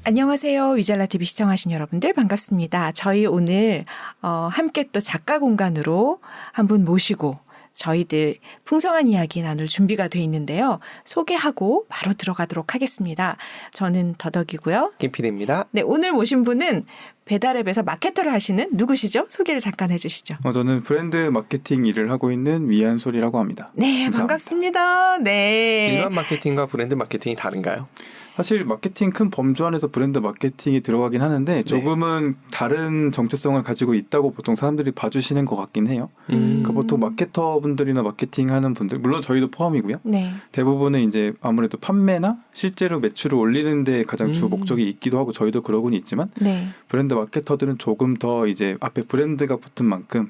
안녕하세요. 위잘라 TV 시청하신 여러분들 반갑습니다. 저희 오늘 함께 또 작가 공간으로 한 분 모시고 저희들 풍성한 이야기 나눌 준비가 돼 있는데요. 소개하고 바로 들어가도록 하겠습니다. 저는 더덕이고요. 김PD입니다. 네, 오늘 모신 분은 배달앱에서 마케터를 하시는 누구시죠? 소개를 잠깐 해주시죠. 저는 브랜드 마케팅 일을 하고 있는 위안솔이라고 합니다. 네, 감사합니다. 반갑습니다. 네. 일반 마케팅과 브랜드 마케팅이 다른가요? 사실 마케팅 큰 범주 안에서 브랜드 마케팅이 들어가긴 하는데 조금은 다른 정체성을 가지고 있다고 보통 사람들이 봐주시는 것 같긴 해요. 그러니까 보통 마케터 분들이나 마케팅하는 분들, 물론 저희도 포함이고요. 네. 대부분은 이제 아무래도 판매나 실제로 매출을 올리는 데 가장 주 목적이 있기도 하고 저희도 그러고는 있지만 네. 브랜드 마케터들은 조금 더 이제 앞에 브랜드가 붙은 만큼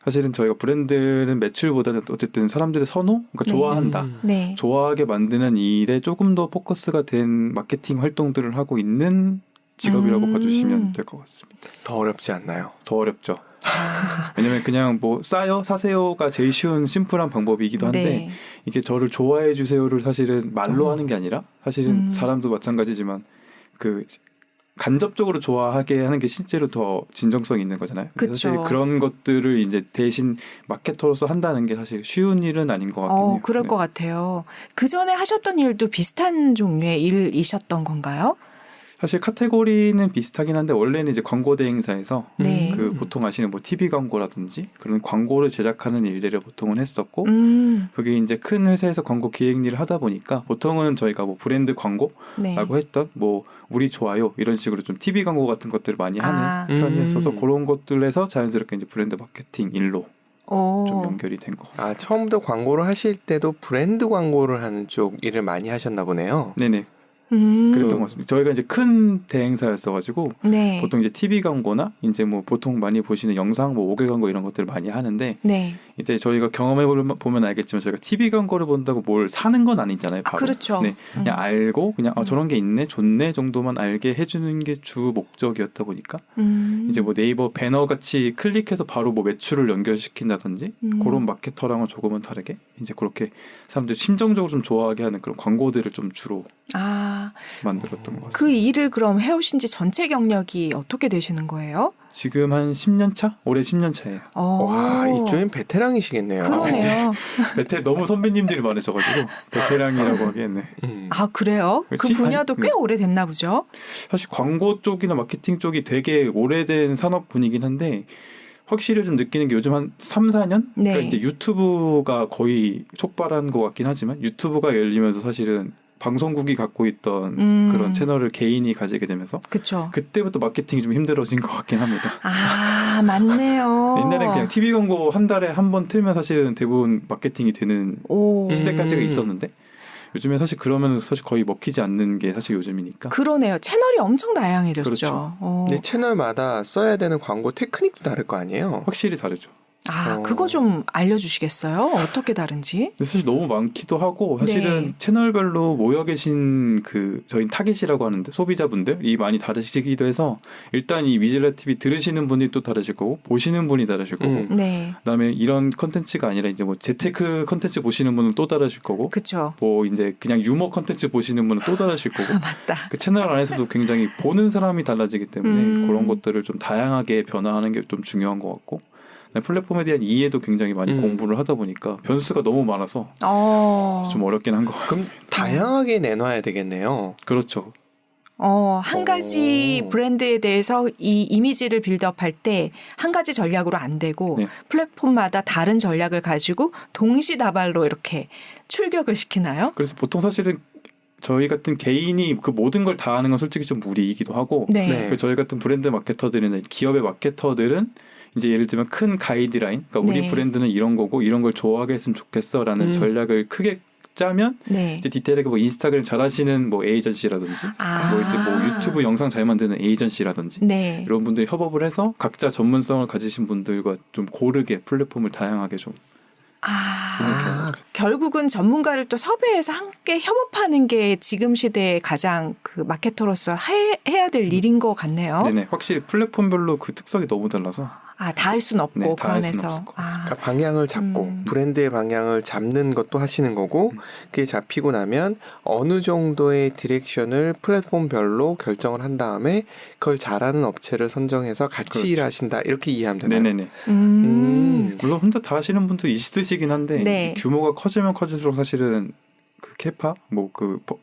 사실은 저희가 브랜드는 매출보다는 어쨌든 사람들의 선호? 그러니까 좋아한다. 네. 좋아하게 만드는 일에 조금 더 포커스가 된 마케팅 활동들을 하고 있는 직업이라고 봐주시면 될 것 같습니다. 더 어렵지 않나요? 더 어렵죠. 왜냐면 그냥 뭐 싸요? 사세요가 제일 쉬운 심플한 방법이기도 한데 네. 이게 저를 좋아해 주세요를 사실은 말로 하는 게 아니라 사실은 사람도 마찬가지지만 그 간접적으로 좋아하게 하는 게 실제로 더 진정성이 있는 거잖아요. 사실 그런 것들을 이제 대신 마케터로서 한다는 게 사실 쉬운 일은 아닌 것 같긴 해요. 그럴 것 같아요. 그 전에 하셨던 일도 비슷한 종류의 일이셨던 건가요? 사실 카테고리는 비슷하긴 한데 원래는 이제 광고 대행사에서 네. 그 보통 아시는 뭐 TV 광고라든지 그런 광고를 제작하는 일들을 보통은 했었고 그게 이제 큰 회사에서 광고 기획 일을 하다 보니까 보통은 저희가 뭐 브랜드 광고라고 네. 했던 뭐 우리 좋아요 이런 식으로 좀 TV 광고 같은 것들을 많이 하는 편이었어서 그런 것들에서 자연스럽게 이제 브랜드 마케팅 일로 좀 연결이 된 것 같습니다. 처음부터 광고를 하실 때도 브랜드 광고를 하는 쪽 일을 많이 하셨나 보네요. 네네. 그랬던 것 같습니다. 저희가 이제 큰 대행사였어가지고 네. 보통 이제 TV 광고나 이제 뭐 보통 많이 보시는 영상 뭐 5개 광고 이런 것들을 많이 하는데 네. 이제 저희가 경험해 보면 알겠지만 저희가 TV 광고를 본다고 뭘 사는 건 아니잖아요. 바로. 그렇죠. 네. 그냥 알고 그냥 저런 게 있네, 좋네 정도만 알게 해주는 게 주 목적이었다 보니까 이제 뭐 네이버 배너 같이 클릭해서 바로 뭐 매출을 연결시킨다든지 그런 마케터랑은 조금은 다르게 이제 그렇게 사람들 심정적으로 좀 좋아하게 하는 그런 광고들을 좀 주로 만들었던 것 같습니다. 그 일을 그럼 해오신 지 전체 경력이 어떻게 되시는 거예요? 지금 한 10년 차? 올해 10년 차예요. 와, 이쪽엔 베테랑이시겠네요. 그러네요. 너무 선배님들이 많으셔가지고 베테랑이라고 하겠네. 아, 그래요? 그 분야도 꽤 오래됐나 보죠? 사실 광고 쪽이나 마케팅 쪽이 되게 오래된 산업군이긴 한데 확실히 좀 느끼는 게 요즘 한 3, 4년? 네. 그러니까 이제 유튜브가 거의 촉발한 것 같긴 하지만 유튜브가 열리면서 사실은 방송국이 갖고 있던 그런 채널을 개인이 가지게 되면서 그쵸. 그때부터 마케팅이 좀 힘들어진 것 같긴 합니다. 아, 맞네요. 옛날엔 그냥 TV 광고 한 달에 한 번 틀면 사실은 대부분 마케팅이 되는 시대까지가 있었는데 요즘에 사실 그러면 사실 거의 먹히지 않는 게 사실 요즘이니까. 그러네요. 채널이 엄청 다양해졌죠. 그렇죠. 근데 채널마다 써야 되는 광고 테크닉도 다를 거 아니에요? 확실히 다르죠. 그거 좀 알려주시겠어요? 어떻게 다른지? 사실 너무 많기도 하고 사실은 네. 채널별로 모여 계신 그 저희 타깃이라고 하는데 소비자분들이 많이 다르시기도 해서 일단 이 위즐라 TV 들으시는 분이 또 다르실 거고 보시는 분이 다르실 거고 네. 그다음에 이런 컨텐츠가 아니라 이제 뭐 재테크 컨텐츠 보시는 분은 또 다르실 거고 그쵸. 뭐 이제 그냥 유머 컨텐츠 보시는 분은 또 다르실 거고 맞다. 그 채널 안에서도 굉장히 보는 사람이 달라지기 때문에 그런 것들을 좀 다양하게 변화하는 게 좀 중요한 것 같고 플랫폼에 대한 이해도 굉장히 많이 공부를 하다 보니까 변수가 너무 많아서 좀 어렵긴 한 것 같습니다. 그럼 다양하게 내놔야 되겠네요. 그렇죠. 한 가지 브랜드에 대해서 이 이미지를 빌드업할 때 한 가지 전략으로 안 되고 네. 플랫폼마다 다른 전략을 가지고 동시다발로 이렇게 출격을 시키나요? 그래서 보통 사실은 저희 같은 개인이 그 모든 걸 다 하는 건 솔직히 좀 무리이기도 하고 네. 저희 같은 브랜드 마케터들이나 기업의 마케터들은 이제 예를 들면 큰 가이드라인, 그러니까 우리 브랜드는 이런 거고 이런 걸 좋아하게 했으면 좋겠어라는 전략을 크게 짜면 이제 디테일하게 뭐 인스타그램 잘하시는 뭐 에이전시라든지 뭐 이제 뭐 유튜브 영상 잘 만드는 에이전시라든지 이런 분들이 협업을 해서 각자 전문성을 가지신 분들과 좀 고르게 플랫폼을 다양하게 좀 결국은 전문가를 또 섭외해서 함께 협업하는 게 지금 시대의 가장 그 마케터로서 해야 될 일인 것 같네요. 네네. 확실히 플랫폼별로 그 특성이 너무 달라서. 다 할 수는 없고 네, 그 다할 수는 안에서. 없을 것 같습니다. 그러니까 방향을 잡고 브랜드의 방향을 잡는 것도 하시는 거고 그게 잡히고 나면 어느 정도의 디렉션을 플랫폼별로 결정을 한 다음에 그걸 잘하는 업체를 선정해서 같이 그렇죠. 일하신다 이렇게 이해하면 되나요? 네네네. 물론 혼자 다 하시는 분도 있으시긴 한데 네. 규모가 커지면 커질수록 사실은 그 캐파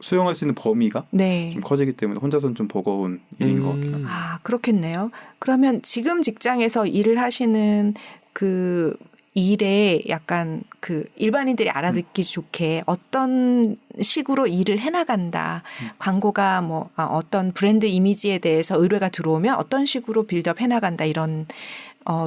수용할 수 있는 범위가 네. 좀 커지기 때문에 혼자서는 좀 버거운 일인 것 같긴 합니다. 그렇겠네요. 그러면 지금 직장에서 일을 하시는 그 일에 약간 그 일반인들이 알아듣기 좋게 어떤 식으로 일을 해나간다. 광고가 뭐 어떤 브랜드 이미지에 대해서 의뢰가 들어오면 어떤 식으로 빌드업 해나간다 이런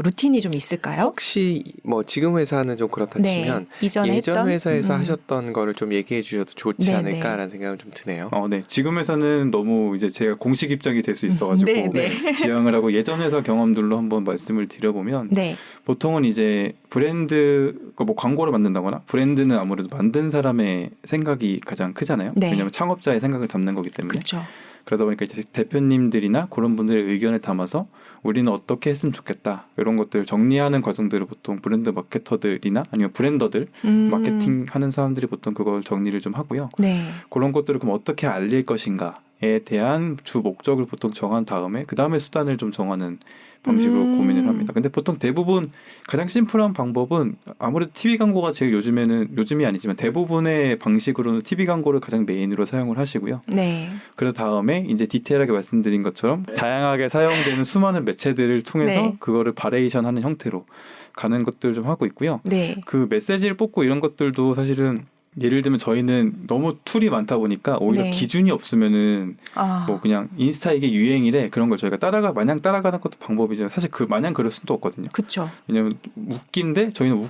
루틴이 좀 있을까요? 혹시 뭐 지금 회사는 좀 그렇다 네. 치면 이전에 예전 했던? 회사에서 하셨던 거를 좀 얘기해 주셔도 좋지 네, 않을까라는 생각은 좀 드네요. 네. 지금 회사는 너무 이제 제가 공식 입장이 될 수 있어가지고 네, 네. 지향을 하고 예전 회사 경험들로 한번 말씀을 드려보면 네. 보통은 이제 브랜드 뭐 광고를 만든다거나 브랜드는 아무래도 만든 사람의 생각이 가장 크잖아요. 네. 왜냐하면 창업자의 생각을 담는 거기 때문에. 그렇죠. 그러다 보니까 이제 대표님들이나 그런 분들의 의견을 담아서 우리는 어떻게 했으면 좋겠다 이런 것들을 정리하는 과정들을 보통 브랜드 마케터들이나 아니면 브랜더들 마케팅하는 사람들이 보통 그걸 정리를 좀 하고요. 네. 그런 것들을 그럼 어떻게 알릴 것인가에 대한 주 목적을 보통 정한 다음에 그 다음에 수단을 좀 정하는 방식으로 고민을 합니다. 근데 보통 대부분 가장 심플한 방법은 아무래도 TV 광고가 제일 요즘이 아니지만 대부분의 방식으로는 TV 광고를 가장 메인으로 사용을 하시고요. 네. 그 다음에 이제 디테일하게 말씀드린 것처럼 다양하게 사용되는 수많은 매체들을 통해서 네. 그거를 바레이션하는 형태로 가는 것들을 좀 하고 있고요. 네. 그 메시지를 뽑고 이런 것들도 사실은 예를 들면 저희는 너무 툴이 많다 보니까 오히려 네. 기준이 없으면은 뭐 그냥 인스타 이게 유행이래 그런 걸 저희가 마냥 따라가는 것도 방법이지만 사실 마냥 그럴 수도 없거든요. 그렇죠. 왜냐면 웃긴데 저희는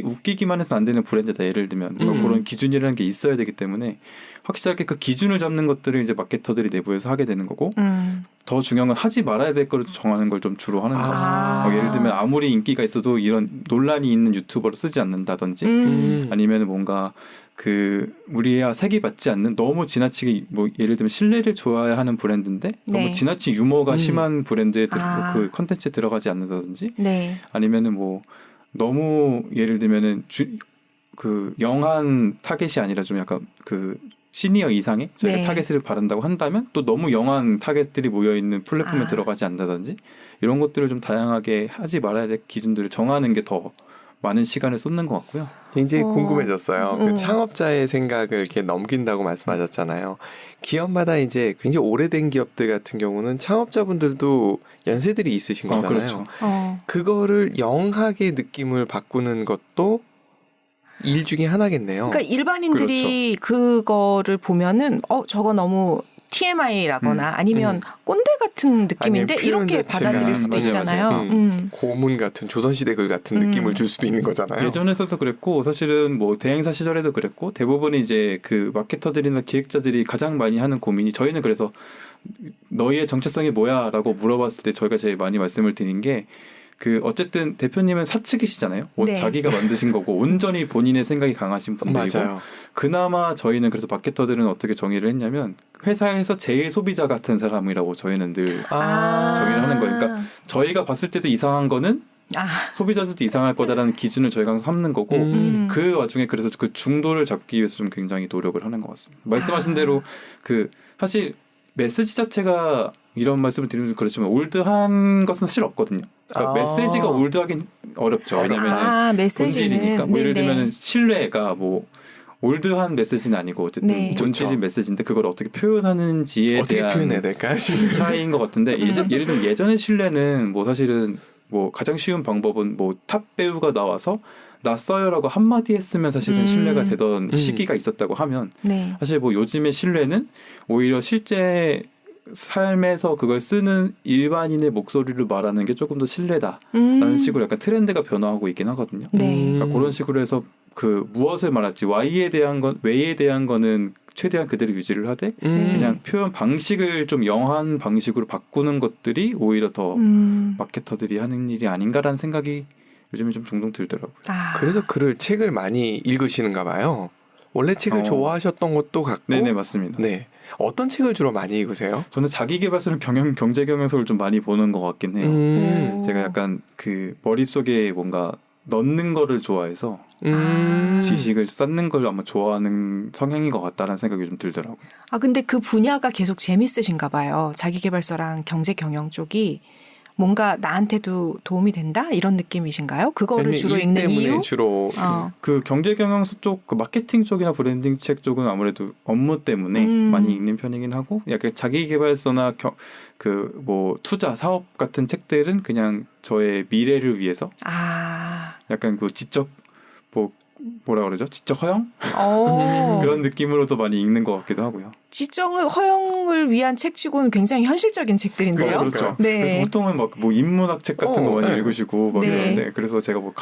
웃기기만 해서 안 되는 브랜드다 예를 들면 그런 기준이라는 게 있어야 되기 때문에 확실하게 그 기준을 잡는 것들을 이제 마케터들이 내부에서 하게 되는 거고 더 중요한 건 하지 말아야 될 거를 정하는 걸 좀 주로 하는 것 같습니다. 예를 들면 아무리 인기가 있어도 이런 논란이 있는 유튜버를 쓰지 않는다든지 아니면 뭔가 우리야 색이 받지 않는 너무 지나치게 뭐 예를 들면 신뢰를 줘야 하는 브랜드인데 네. 너무 지나친 유머가 심한 브랜드에 그 컨텐츠에 들어가지 않는다든지 네. 아니면은 뭐 너무 예를 들면은 그 영한 타겟이 아니라 좀 약간 그 시니어 이상의 저희가 네. 타겟을 바른다고 한다면 또 너무 영한 타겟들이 모여있는 플랫폼에 들어가지 않는다든지 이런 것들을 좀 다양하게 하지 말아야 될 기준들을 정하는 게 더 많은 시간을 쏟는 것 같고요. 굉장히 궁금해졌어요. 그 창업자의 생각을 이렇게 넘긴다고 말씀하셨잖아요. 기업마다 이제 굉장히 오래된 기업들 같은 경우는 창업자분들도 연세들이 있으신 거잖아요. 그렇죠. 그거를 영하게 느낌을 바꾸는 것도 일 중에 하나겠네요. 그러니까 일반인들이 그거를 보면은 저거 너무 TMI라거나 아니면 꼰대 같은 느낌인데 아니면 표현 이렇게 자체가 받아들일 수도 맞아요, 있잖아요. 고문 같은 조선시대 글 같은 느낌을 줄 수도 있는 거잖아요. 예전에서도 그랬고 사실은 뭐 대행사 시절에도 그랬고 대부분 이제 그 마케터들이나 기획자들이 가장 많이 하는 고민이 저희는 그래서 너희의 정체성이 뭐야라고 물어봤을 때 저희가 제일 많이 말씀을 드린 게 어쨌든 대표님은 사측이시잖아요. 네. 자기가 만드신 거고 온전히 본인의 생각이 강하신 분들이고 맞아요. 그나마 저희는 그래서 마케터들은 어떻게 정의를 했냐면 회사에서 제일 소비자 같은 사람이라고 저희는 늘 정의를 하는 거예요. 그러니까 저희가 봤을 때도 이상한 거는 소비자들도 이상할 거다라는 기준을 저희가 삼는 거고 그 와중에 그래서 그 중도를 잡기 위해서 좀 굉장히 노력을 하는 것 같습니다. 말씀하신 대로 사실 메시지 자체가 이런 말씀을 드리면 그렇지만 올드한 것은 사실 없거든요. 그러니까 메시지가 올드하긴 어렵죠. 왜냐하면 본질이니까. 뭐 예를 들면 신뢰가 뭐 올드한 메시지는 아니고 어쨌든 본질인 메시지인데 그걸 어떻게 표현하는지에 대한 표현해야 될까요? 차이인 것 같은데 예를 들면 예전의 신뢰는 뭐 사실은 뭐 가장 쉬운 방법은 뭐 탑 배우가 나와서 나 써요라고 한마디 했으면 사실은 신뢰가 되던 시기가 있었다고 하면 사실 뭐 요즘의 신뢰는 오히려 실제 삶에서 그걸 쓰는 일반인의 목소리를 말하는 게 조금 더 신뢰다라는 식으로 약간 트렌드가 변화하고 있긴 하거든요. 그러니까 그런 식으로 해서 무엇을 말할지 왜에 대한 거는 최대한 그대로 유지를 하되 그냥 표현 방식을 좀 영한 방식으로 바꾸는 것들이 오히려 더 마케터들이 하는 일이 아닌가라는 생각이 요즘에 좀 종종 들더라고요. 그래서 책을 많이 읽으시는가 봐요. 원래 책을 좋아하셨던 것도 같고. 네네 맞습니다. 네. 어떤 책을 주로 많이 읽으세요? 저는 자기계발서는 경제 경영서를 좀 많이 보는 것 같긴 해요. 오. 제가 약간 그 머릿속에 뭔가 넣는 거를 좋아해서 음. 지식을 쌓는 걸 아마 좋아하는 성향인 것 같다라는 생각이 좀 들더라고요. 아, 근데 그 분야가 계속 재밌으신가 봐요. 자기계발서랑 경제 경영 쪽이 뭔가 나한테도 도움이 된다? 이런 느낌이신가요? 그거를 아니면 주로 일 읽는 때문에 이유? 주로 그 경제 경영서 쪽, 그 마케팅 쪽이나 브랜딩 책 쪽은 아무래도 업무 때문에 많이 읽는 편이긴 하고, 약간 자기계발서나 그 뭐 투자, 사업 같은 책들은 그냥 저의 미래를 위해서 아, 약간 그 지적 뭐라 그러죠? 지적 허용? 어. 그런 느낌으로도 많이 읽는 것 같기도 하고요. 지정을 허용을 위한 책치고는 굉장히 현실적인 책들인데요. 그렇죠. 네. 그래서 보통은 막 뭐 인문학 책 같은 거 많이 네. 읽으시고 막 네. 이러는데, 그래서 제가 뭐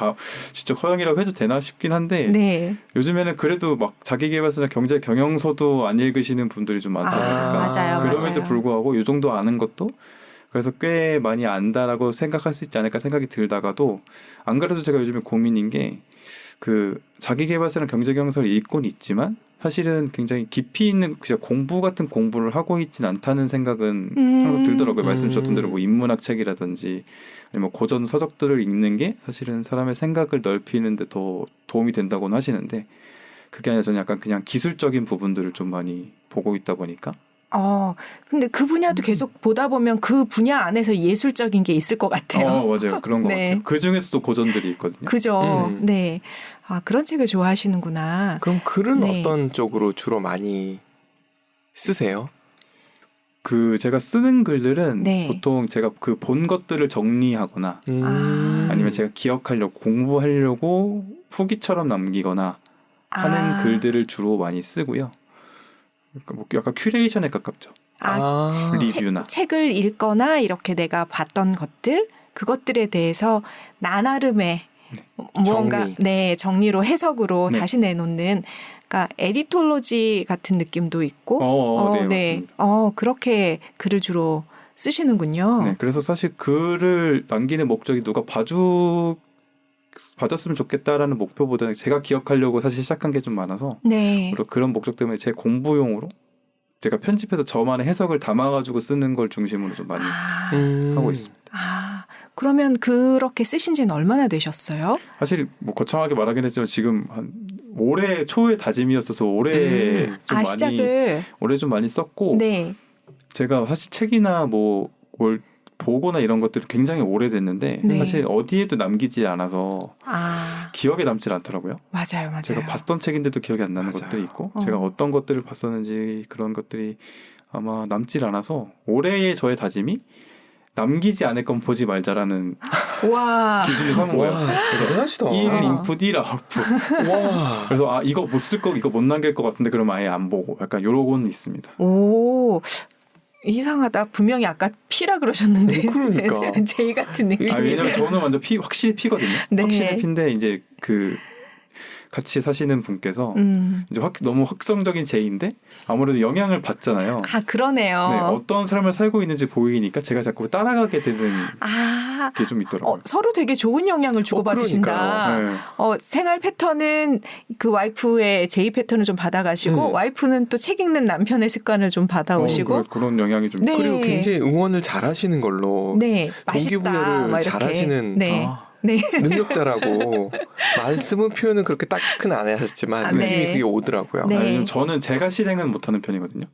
지적 허용이라고 해도 되나 싶긴 한데, 네. 요즘에는 그래도 막 자기계발서나 경제 경영서도 안 읽으시는 분들이 좀 많다 보니까 맞아요. 그럼에도 맞아요. 불구하고 이 정도 아는 것도 그래서 꽤 많이 안다라고 생각할 수 있지 않을까 생각이 들다가도, 안 그래도 제가 요즘에 고민인 게, 그 자기계발서나 경제 경영서를 읽곤 있지만 사실은 굉장히 깊이 있는 그냥 공부 같은 공부를 하고 있진 않다는 생각은 항상 들더라고요. 말씀 주셨던 대로 뭐 인문학 책이라든지 아니면 고전 서적들을 읽는 게 사실은 사람의 생각을 넓히는 데 더 도움이 된다고는 하시는데, 그게 아니라 저는 약간 그냥 기술적인 부분들을 좀 많이 보고 있다 보니까. 근데 그 분야도 계속 보다 보면 그 분야 안에서 예술적인 게 있을 것 같아요. 맞아요. 그런 것 네. 같아요. 그 중에서도 고전들이 있거든요. 그죠. 네. 아, 그런 책을 좋아하시는구나. 그럼 글은 네. 어떤 쪽으로 주로 많이 쓰세요? 그 제가 쓰는 글들은 네. 보통 제가 그 본 것들을 정리하거나 아니면 제가 기억하려고 공부하려고 후기처럼 남기거나 하는 글들을 주로 많이 쓰고요. 그러니까 뭐 약간 큐레이션에 가깝죠. 리뷰나. 책을 읽거나 이렇게 내가 봤던 것들, 그것들에 대해서 나 나름의 무언가 정리로 해석으로 네. 다시 내놓는, 그러니까 에디톨로지 같은 느낌도 있고 네, 맞습니다. 그렇게 글을 주로 쓰시는군요. 네, 그래서 사실 글을 남기는 목적이 누가 봐줬으면 좋겠다라는 목표보다는 제가 기억하려고 사실 시작한 게 좀 많아서, 네. 그리고 그런 목적 때문에 제 공부용으로 제가 편집해서 저만의 해석을 담아가지고 쓰는 걸 중심으로 좀 많이 하고 있습니다. 그러면 그렇게 쓰신 지는 얼마나 되셨어요? 사실 뭐 거창하게 말하긴 했지만 지금 한 올해 초의 다짐이었어서 올해 좀 많이 썼고, 네. 제가 사실 책이나 뭐 뭘 보거나 이런 것들이 굉장히 오래됐는데 네. 사실 어디에도 남기지 않아서 기억에 남질 않더라고요. 맞아요. 제가 봤던 책인데도 기억이 안 나는 것들이 있고, 제가 어떤 것들을 봤었는지 그런 것들이 아마 남질 않아서 올해의 저의 다짐이 남기지 않을 건 보지 말자라는 기준을 삼은 거예요. 그래서 대단하시다. 1 인풋 1 아웃풋. 와. 그래서 이거 못 쓸 거, 이거 못 남길 것 같은데 그럼 아예 안 보고, 약간 요런 건 있습니다. 오, 이상하다. 분명히 아까 P라 그러셨는데 그러니까 J 같은 느낌. 왜냐면 저는 완전 확실히 P거든요. 네. 확실히 P인데 이제 그 같이 사시는 분께서 이제 너무 확성적인 J인데 아무래도 영향을 받잖아요. 그러네요. 네, 어떤 삶을 살고 있는지 보이니까 제가 자꾸 따라가게 되는 게 좀 있더라고요. 서로 되게 좋은 영향을 주고받으신다. 네. 생활 패턴은 그 와이프의 J 패턴을 좀 받아가시고 와이프는 또 책 읽는 남편의 습관을 좀 받아오시고 그런 영향이 좀. 네. 그리고 굉장히 응원을 잘하시는 걸로. 네, 동기부여를 잘하시는 네. 능력자라고. 말씀은 표현은 그렇게 딱은 안 하셨지만 느낌이 그게 오더라고요. 네. 저는 제가 실행은 못하는 편이거든요.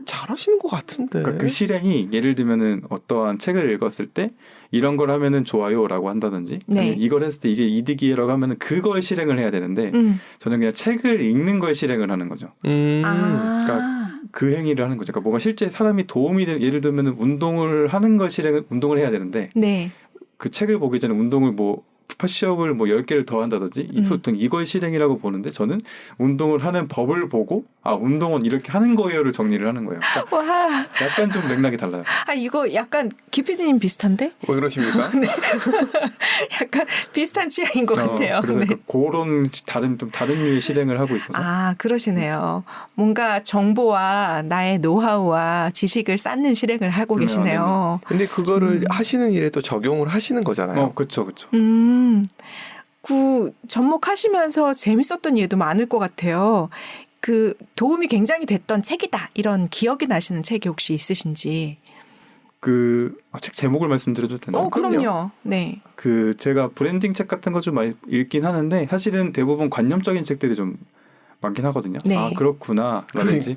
잘하시는 것 같은데. 그러니까 그 실행이 예를 들면은 어떠한 책을 읽었을 때 이런 걸 하면은 좋아요라고 한다든지, 아니면 이걸 했을 때 이게 이득이라고 하면은 그걸 실행을 해야 되는데 저는 그냥 책을 읽는 걸 실행을 하는 거죠. 그러니까 그 행위를 하는 거죠. 그러니까 뭔가 실제 사람이 도움이 되는, 예를 들면은 운동을 해야 되는데 그 책을 보기 전에 운동을 푸시업을 10개를 더 한다든지 이걸 실행이라고 보는데, 저는 운동을 하는 법을 보고 운동은 이렇게 하는 거예요를 정리를 하는 거예요. 그러니까 약간 좀 맥락이 달라요. 이거 약간 기피디님 비슷한데? 왜 그러십니까? 네. 약간 비슷한 취향인 것 같아요. 그래서 그런 다른 류의 실행을 하고 있어서. 그러시네요. 뭔가 정보와 나의 노하우와 지식을 쌓는 실행을 하고 계시네요. 근데 그거를 하시는 일에 또 적용을 하시는 거잖아요. 그렇죠. 그 접목하시면서 재밌었던 예도 많을 것 같아요. 그 도움이 굉장히 됐던 책이다. 이런 기억이 나시는 책이 혹시 있으신지. 책 제목을 말씀드려도 되나요? 그럼요. 네. 제가 브랜딩 책 같은 거 좀 많이 읽긴 하는데 사실은 대부분 관념적인 책들이 좀 많긴 하거든요. 네. 아 그렇구나 라든지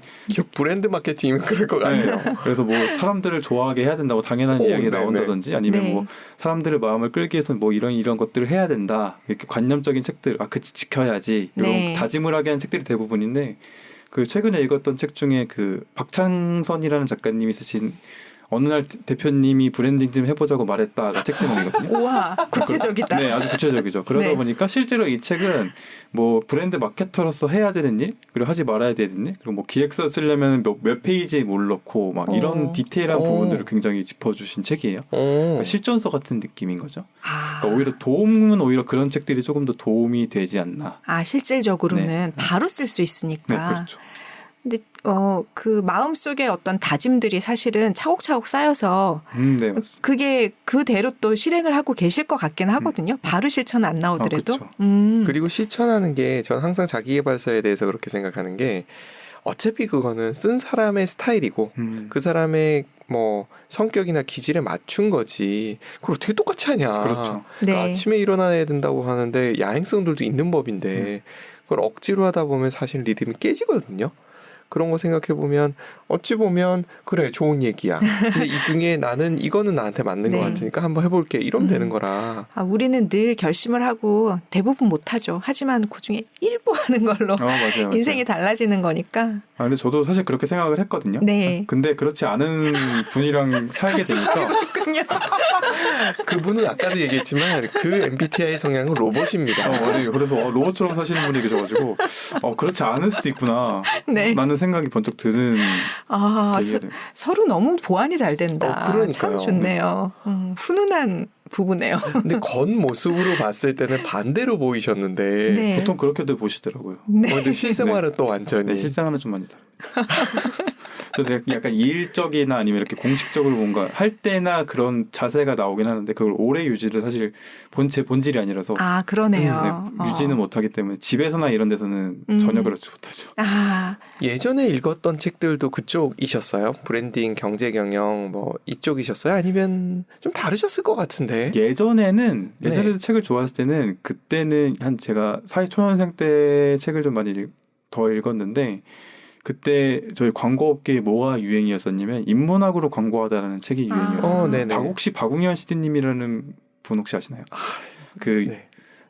브랜드 마케팅이면 그럴 것 같아요. 네. 그래서 뭐 사람들을 좋아하게 해야 된다고 당연한 이야기가 네네. 나온다든지 아니면 네. 뭐 사람들의 마음을 끌기 위해서 뭐 이런 것들을 해야 된다 이렇게 관념적인 책들 그치 지켜야지 이런 네. 다짐을 하게 하는 책들이 대부분인데 최근에 읽었던 책 중에 박창선이라는 작가님이 쓰신 어느 날 대표님이 브랜딩 좀 해보자고 말했다가 책 제목이거든요. 우와, 구체적이다. 네, 아주 구체적이죠. 그러다 네. 보니까 실제로 이 책은 뭐 브랜드 마케터로서 해야 되는 일, 그리고 하지 말아야 되는 일, 그리고 뭐 기획서 쓰려면 몇 페이지에 뭘 넣고 막 이런 디테일한 부분들을 굉장히 짚어주신 책이에요. 그러니까 실전서 같은 느낌인 거죠. 그러니까 오히려 그런 책들이 조금 더 도움이 되지 않나. 실질적으로는 네. 바로 쓸 수 있으니까. 네, 그렇죠. 근데 그 마음속에 어떤 다짐들이 사실은 차곡차곡 쌓여서 네, 맞습니다. 그게 그대로 또 실행을 하고 계실 것 같긴 하거든요. 바로 실천 안 나오더라도. 그렇죠. 그리고 실천하는 게 전 항상 자기계발서에 대해서 그렇게 생각하는 게 어차피 그거는 쓴 사람의 스타일이고 그 사람의 뭐 성격이나 기질에 맞춘 거지. 그걸 어떻게 똑같이 하냐. 그렇죠. 네. 그러니까 아침에 일어나야 된다고 하는데 야행성들도 있는 법인데 그걸 억지로 하다 보면 사실 리듬이 깨지거든요. 그런 거 생각해 보면 어찌 보면 그래 좋은 얘기야. 근데 이 중에 나는 이거는 나한테 맞는 네. 것 같으니까 한번 해볼게. 이러면 되는 거라. 우리는 늘 결심을 하고 대부분 못하죠. 하지만 그중에 일부 하는 걸로 맞아요. 인생이 달라지는 거니까. 근데 저도 사실 그렇게 생각을 했거든요. 네. 근데 그렇지 않은 분이랑 살게 되니까 그렇군요. 그분은 아까도 얘기했지만 그 MBTI 성향은 로봇입니다. 맞아요. 그래서 로봇처럼 사시는 분이 계셔가지고 그렇지 않을 수도 있구나. 네. 라는 생각이 번쩍 드는 계기가 돼요. 서로 너무 보완이 잘 된다. 그러니까요. 참 좋네요. 훈훈한 부부네요. 근데 겉모습으로 봤을 때는 반대로 보이셨는데 네. 보통 그렇게들 보시더라고요. 네. 근데 실생활은 또 완전히 네, 실생활은 좀 많이 다릅니다. 저도 약간 일적이나 아니면 이렇게 공식적으로 뭔가 할 때나 그런 자세가 나오긴 하는데 그걸 오래 유지를 사실 제 본질이 아니라서 그러네요. 유지는 못하기 때문에 집에서나 이런 데서는 전혀 그렇지 못하죠. 예전에 읽었던 책들도 그쪽이셨어요? 브랜딩, 경제경영 뭐 이쪽이셨어요? 아니면 좀 다르셨을 것 같은데. 예전에도 네. 책을 좋아했을 때는 그때는 제가 사회초년생 때 책을 좀 많이 더 읽었는데 그때 저희 광고업계에 뭐가 유행이었었냐면 인문학으로 광고하다라는 책이 유행이었어요. 네네. 혹시 박웅현 CD님이라는 분 혹시 아시나요? 네.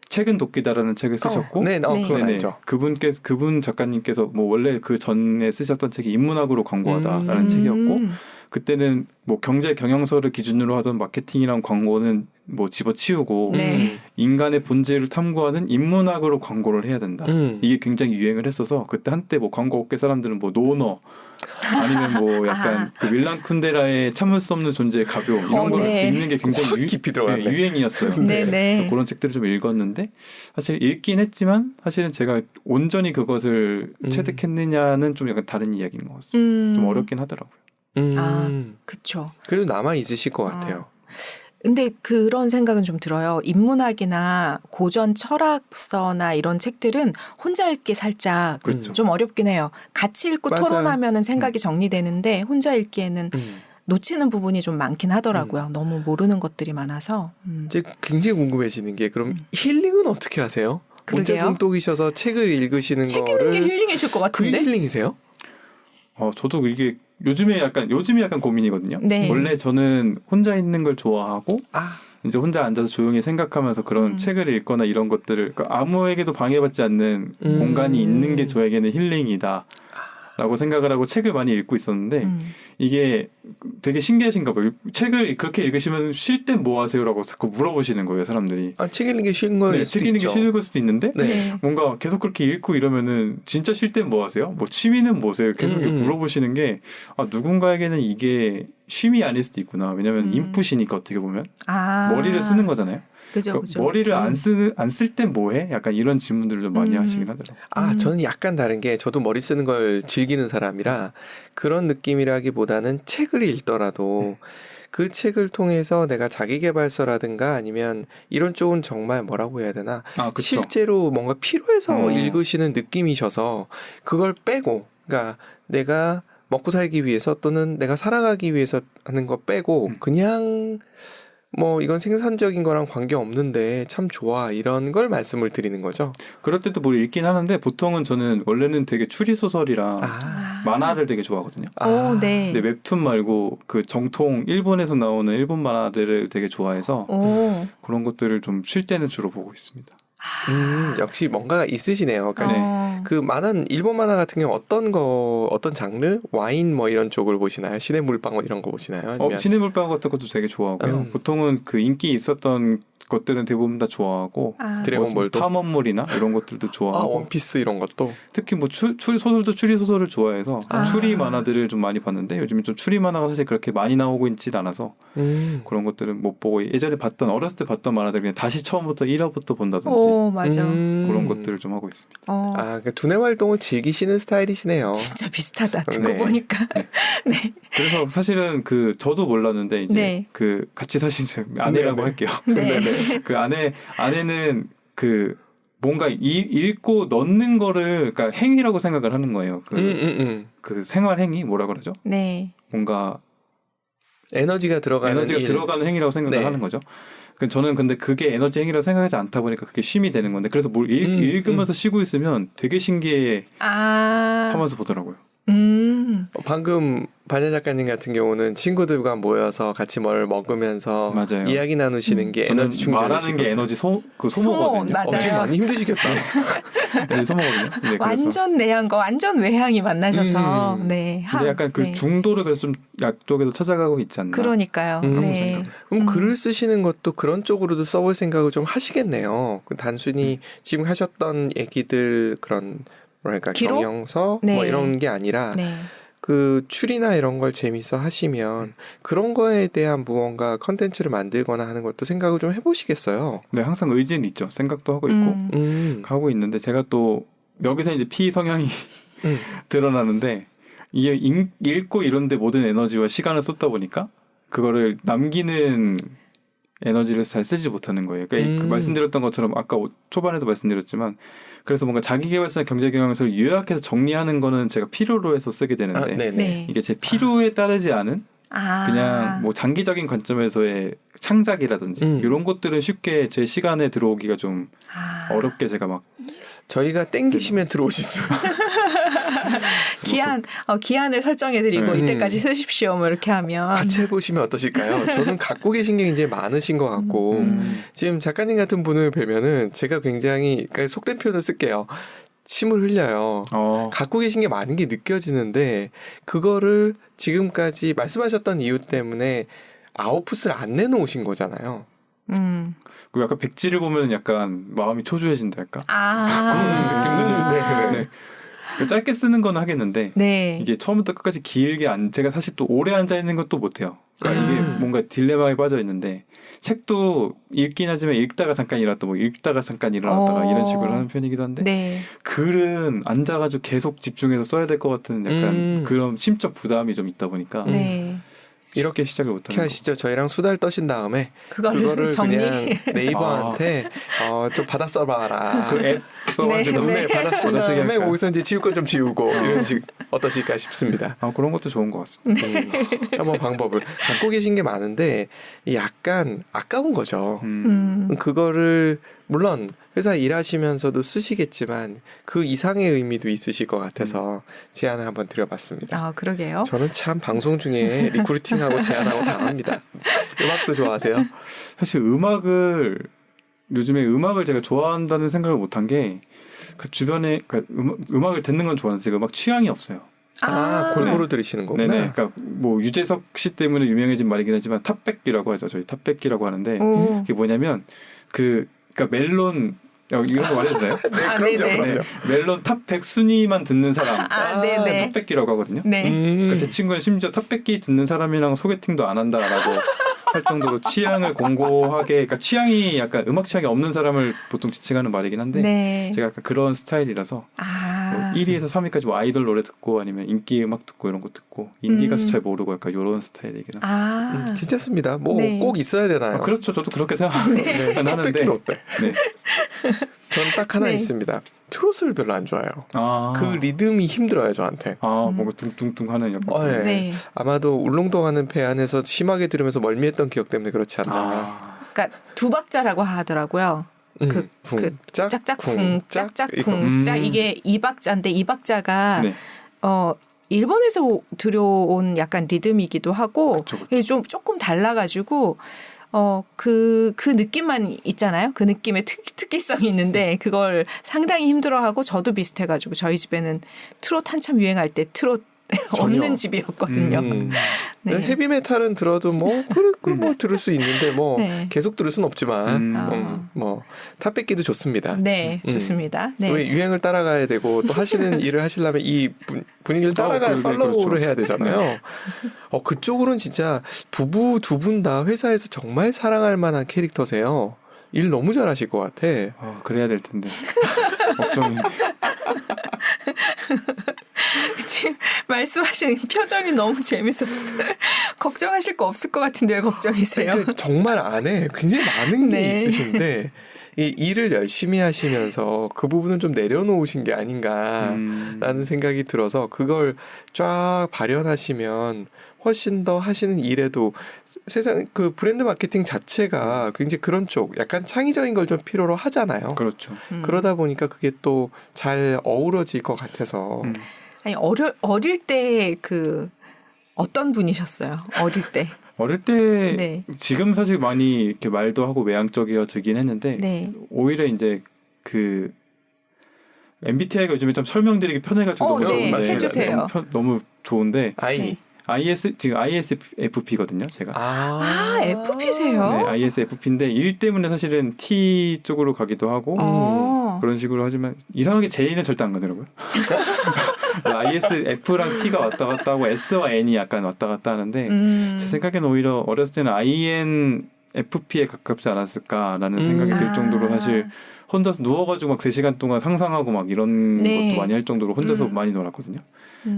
책은 도끼다라는 책을 쓰셨고, 네, 그건 네네. 알죠. 그분 작가님께서 뭐 원래 그 전에 쓰셨던 책이 인문학으로 광고하다라는 책이었고, 그때는 뭐 경제 경영서를 기준으로 하던 마케팅이랑 광고는 뭐 집어치우고 네. 인간의 본질을 탐구하는 인문학으로 광고를 해야 된다. 이게 굉장히 유행을 했어서 그때 한때 뭐 광고업계 사람들은 뭐 노너 아니면 뭐 약간 그 밀란 쿤데라의 참을 수 없는 존재의 가벼움 이런 걸 네. 읽는 게 굉장히 깊이 들어갔네. 유행이었어요. 네네. 그래서 그런 책들을 좀 읽었는데 사실 읽긴 했지만 사실은 제가 온전히 그것을 체득했느냐는 좀 약간 다른 이야기인 것 같습니다. 좀 어렵긴 하더라고요. 그쵸. 그래도 남아 있으실 것 같아요. 근데 그런 생각은 좀 들어요. 인문학이나 고전 철학서나 이런 책들은 혼자 읽기 살짝 그렇죠. 좀 어렵긴 해요. 같이 읽고 맞아요. 토론하면은 생각이 정리되는데 혼자 읽기에는 놓치는 부분이 좀 많긴 하더라고요. 너무 모르는 것들이 많아서. 이제 굉장히 궁금해지는 게 그럼 힐링은 어떻게 하세요? 문자 그러게요. 중독이셔서 책을 읽으시는 책 거를 읽는 게 힐링이실 것 그게 같은데. 힐링이세요? 저도 이게 요즘에 약간 고민이거든요. 네. 원래 저는 혼자 있는 걸 좋아하고 이제 혼자 앉아서 조용히 생각하면서 그런 책을 읽거나 이런 것들을 그러니까 아무에게도 방해받지 않는 공간이 있는 게 저에게는 힐링이다. 라고 생각을 하고 책을 많이 읽고 있었는데 이게 되게 신기하신가 봐요. 책을 그렇게 읽으시면 쉴 땐 뭐 하세요? 라고 자꾸 물어보시는 거예요, 사람들이. 책 읽는 게 쉬운 거일 수도 책 읽는 게 있죠. 쉬운 걸 수도 있는데 네. 뭔가 계속 그렇게 읽고 이러면은 진짜 쉴 땐 뭐 하세요? 뭐 취미는 뭐세요? 계속 물어보시는 게 누군가에게는 이게 쉼이 아닐 수도 있구나. 왜냐하면 인풋이니까 어떻게 보면 머리를 쓰는 거잖아요. 그죠. 머리를 안 쓸 땐 뭐해? 약간 이런 질문들을 좀 많이 하시긴 하더라고요. 저는 약간 다른 게 저도 머리 쓰는 걸 즐기는 사람이라 그런 느낌이라기보다는 책을 읽더라도 그 책을 통해서 내가 자기계발서라든가 아니면 이런 쪽은 정말 뭐라고 해야 되나 그쵸. 실제로 뭔가 필요해서 읽으시는 느낌이셔서 그걸 빼고 그러니까 내가 먹고 살기 위해서 또는 내가 살아가기 위해서 하는 거 빼고 그냥 뭐 이건 생산적인 거랑 관계 없는데 참 좋아 이런 걸 말씀을 드리는 거죠. 그럴 때도 뭘 읽긴 하는데 보통은 저는 원래는 되게 추리 소설이랑 만화를 되게 좋아하거든요. 오, 네. 근데 웹툰 말고 그 정통 일본에서 나오는 일본 만화들을 되게 좋아해서 그런 것들을 좀 쉴 때는 주로 보고 있습니다. 역시 뭔가가 있으시네요. 그러니까 그 만화 일본 만화 같은 경우 어떤 장르 와인 뭐 이런 쪽을 보시나요? 신의 물방울 이런 거 보시나요? 아니면 신의 물방울 같은 것도 되게 좋아하고요. 보통은 그 인기 있었던 것들은 대부분 다 좋아하고 드래곤볼도 탐험물이나 이런 것들도 좋아하고 원피스 이런 것도 특히 뭐 소설도 추리 소설을 좋아해서 추리 만화들을 좀 많이 봤는데 요즘은 좀 추리 만화가 사실 그렇게 많이 나오고 있진 않아서 그런 것들은 못 보고 예전에 어렸을 때 봤던 만화들 그냥 다시 처음부터 1화부터 본다든지 맞아. 그런 것들을 좀 하고 있습니다. 그러니까 두뇌 활동을 즐기시는 스타일이시네요. 진짜 비슷하다. 듣고 네. 보니까. 네. 그래서 사실은 그 저도 몰랐는데 이제 그 같이 사신 아내라고 할게요. 네. 그 아내는 그 뭔가 읽고 넣는 거를 그러니까 행위라고 생각을 하는 거예요. 그 생활 행위 뭐라 그러죠? 네. 뭔가 에너지가 들어가는 들어가는 행위라고 생각을 하는 거죠. 저는 근데 그게 에너지 행위라고 생각하지 않다 보니까 그게 쉼이 되는 건데 그래서 뭘 읽으면서 쉬고 있으면 되게 신기해 하면서 보더라고요. 방금 반야 작가님 같은 경우는 친구들과 모여서 같이 뭘 먹으면서 맞아요. 이야기 나누시는 게 에너지 충전이시고 말하는 게 에너지 소모거든요. 맞아요. 엄청 많이 힘드시겠다. 에너지 소모거든요. 네, 완전 내향과 완전 외향이 만나셔서 근데 약간 그 중도를 그래서 좀 약쪽에서 찾아가고 있지 않나. 그러니까요. 네. 그럼 글을 쓰시는 것도 그런 쪽으로도 써볼 생각을 좀 하시겠네요. 단순히 지금 하셨던 얘기들 그런 뭐랄까 기록? 경영서 네. 뭐 이런 게 아니라 그 추리나 이런 걸 재밌어 하시면 그런 거에 대한 무언가 컨텐츠를 만들거나 하는 것도 생각을 좀 해보시겠어요. 네, 항상 의지는 있죠. 생각도 하고 있고 하고 있는데 제가 또 여기서 이제 피 성향이 드러나는데 이게 읽고 이런데 모든 에너지와 시간을 쏟다 보니까 그거를 남기는 에너지를 잘 쓰지 못하는 거예요. 그러니까 그 말씀드렸던 것처럼 아까 초반에도 말씀드렸지만 그래서 뭔가 자기계발서나 경제경영서를 요약해서 정리하는 거는 제가 필요로 해서 쓰게 되는데 이게 제 필요에 따르지 않은 그냥 뭐 장기적인 관점에서의 창작이라든지 이런 것들은 쉽게 제 시간에 들어오기가 좀 어렵게 제가 막 저희가 땡기시면 들어오실 수 기한을 설정해드리고 이때까지 쓰십시오. 뭐 이렇게 하면 같이 해보시면 어떠실까요? 저는 갖고 계신 게 이제 많으신 것 같고 지금 작가님 같은 분을 뵈면은 제가 굉장히 그러니까 속된 표현을 쓸게요. 침을 흘려요. 갖고 계신 게 많은 게 느껴지는데 그거를 지금까지 말씀하셨던 이유 때문에 아웃풋을 안 내놓으신 거잖아요. 그 약간 백지를 보면 약간 마음이 초조해진다 할까? 그런 느낌도 좀. 짧게 쓰는 건 하겠는데 이게 처음부터 끝까지 길게 제가 사실 또 오래 앉아 있는 것도 못해요. 그러니까 이게 뭔가 딜레마에 빠져 있는데 책도 읽긴 하지만 읽다가 잠깐 일어났다 뭐 읽다가 잠깐 일어났다가 이런 식으로 하는 편이기도 한데 글은 앉아가지고 계속 집중해서 써야 될 것 같은 약간 그런 심적 부담이 좀 있다 보니까 이렇게 시작을 못하는 이렇게 하시죠. 저희랑 수다를 떠신 다음에 그거를 정리? 그냥 네이버한테 좀 받아 써봐라. 그 앱 써가지고 받아 쓴 다음에 거기서 이제 지울 건 좀 지우고 이런 식 어떠실까 싶습니다. 그런 것도 좋은 것 같습니다. 한번 방법을 갖고 계신 게 많은데 약간 아까운 거죠. 그거를 물론 회사 일하시면서도 쓰시겠지만 그 이상의 의미도 있으실 것 같아서 제안을 한번 드려봤습니다. 그러게요. 저는 참 방송 중에 리크루팅하고 제안하고 당합니다. 음악도 좋아하세요? 사실 요즘에 음악을 제가 좋아한다는 생각을 못한 게 그 주변에 음악을 듣는 건 좋아하는데 제가 음악 취향이 없어요. 골고루 들으시는 거구나. 네네. 그러니까 뭐 유재석 씨 때문에 유명해진 말이긴 하지만 탑백기라고 하죠. 저희 탑백기라고 하는데 그게 뭐냐면 그러니까 멜론 이런 거 말해도 되나요? 그럼요. 멜론 탑 100 순위만 듣는 사람 탑백기라고 하거든요. 그러니까 제 친구는 심지어 탑백기 듣는 사람이랑 소개팅도 안 한다라고 할 정도로 취향을 공고하게 그러니까 취향이 약간 음악 취향이 없는 사람을 보통 지칭하는 말이긴 한데 제가 약간 그런 스타일이라서 아. 1위에서 3위까지 뭐 아이돌 노래 듣고 아니면 인기 음악 듣고 이런 거 듣고 인디 가수 잘 모르고 약간 이런 스타일이긴 아. 괜찮습니다. 뭐 네. 꼭 있어야 되나요? 그렇죠. 저도 그렇게 생각하는데 네. 하는데 뺏기면 어때? 네. 전 딱 하나 네. 있습니다. 트롯을 별로 안 좋아해요. 아. 그 리듬이 힘들어요, 저한테. 뭔가 둥둥둥 하는 약간 네. 네. 아마도 울릉도 가는 배 안에서 심하게 들으면서 멀미했던 기억 때문에 그렇지 않나. 그러니까 두 박자라고 하더라고요. 그 짝짝쿵 짝짝쿵 짝 이게 이 박자인데 이 박자가 네. 일본에서 들여온 약간 리듬이기도 하고 그쵸. 이게 좀 조금 달라가지고 그 느낌만 있잖아요. 그 느낌의 특기성이 있는데 그걸 상당히 힘들어하고 저도 비슷해가지고 저희 집에는 트롯 한참 유행할 때 트롯 없는 집이었거든요. 네. 헤비메탈은 들어도 뭐 들을 수 있는데 뭐 네. 계속 들을 수는 없지만 뭐 탑뺏기도 좋습니다. 네, 좋습니다. 네. 왜 유행을 따라가야 되고 또 하시는 일을 하시려면 이 분위기를 따라가야 팔로우를 그렇죠. 해야 되잖아요. 그쪽으로는 진짜 부부 두 분 다 회사에서 정말 사랑할 만한 캐릭터세요. 일 너무 잘하실 것 같아. 그래야 될 텐데 걱정인데. 지금 말씀하시는 표정이 너무 재밌었어요. 걱정하실 거 없을 것 같은데 왜 걱정이세요? 그러니까 정말 안에 굉장히 많은 게 네. 있으신데 이 일을 열심히 하시면서 그 부분은 좀 내려놓으신 게 아닌가라는 생각이 들어서 그걸 쫙 발현하시면 훨씬 더 하시는 일에도 세상 그 브랜드 마케팅 자체가 굉장히 그런 쪽 약간 창의적인 걸 좀 필요로 하잖아요. 그렇죠. 그러다 보니까 그게 또 잘 어우러질 것 같아서 아니 어릴 때 그 어떤 분이셨어요? 어릴 때. 어릴 때 네. 지금 사실 많이 이렇게 말도 하고 외향적이어지긴 했는데 네. 오히려 이제 그 MBTI가 요즘에 좀 설명드리기 편해가지고 너무 네. 좋은데 해주세요. 너무 좋은데 아이 네. 지금 ISFP거든요, 제가. FP세요? 네, ISFP인데 일 때문에 사실은 T 쪽으로 가기도 하고 그런 식으로 하지만 이상하게 J는 절대 안 가더라고요. ISF랑 T가 왔다 갔다 하고 S와 N이 약간 왔다 갔다 하는데 제 생각에는 오히려 어렸을 때는 INFP에 가깝지 않았을까라는 생각이 들 정도로 사실 혼자서 누워가지고 막 3시간 동안 상상하고 막 이런 네. 것도 많이 할 정도로 혼자서 많이 놀았거든요.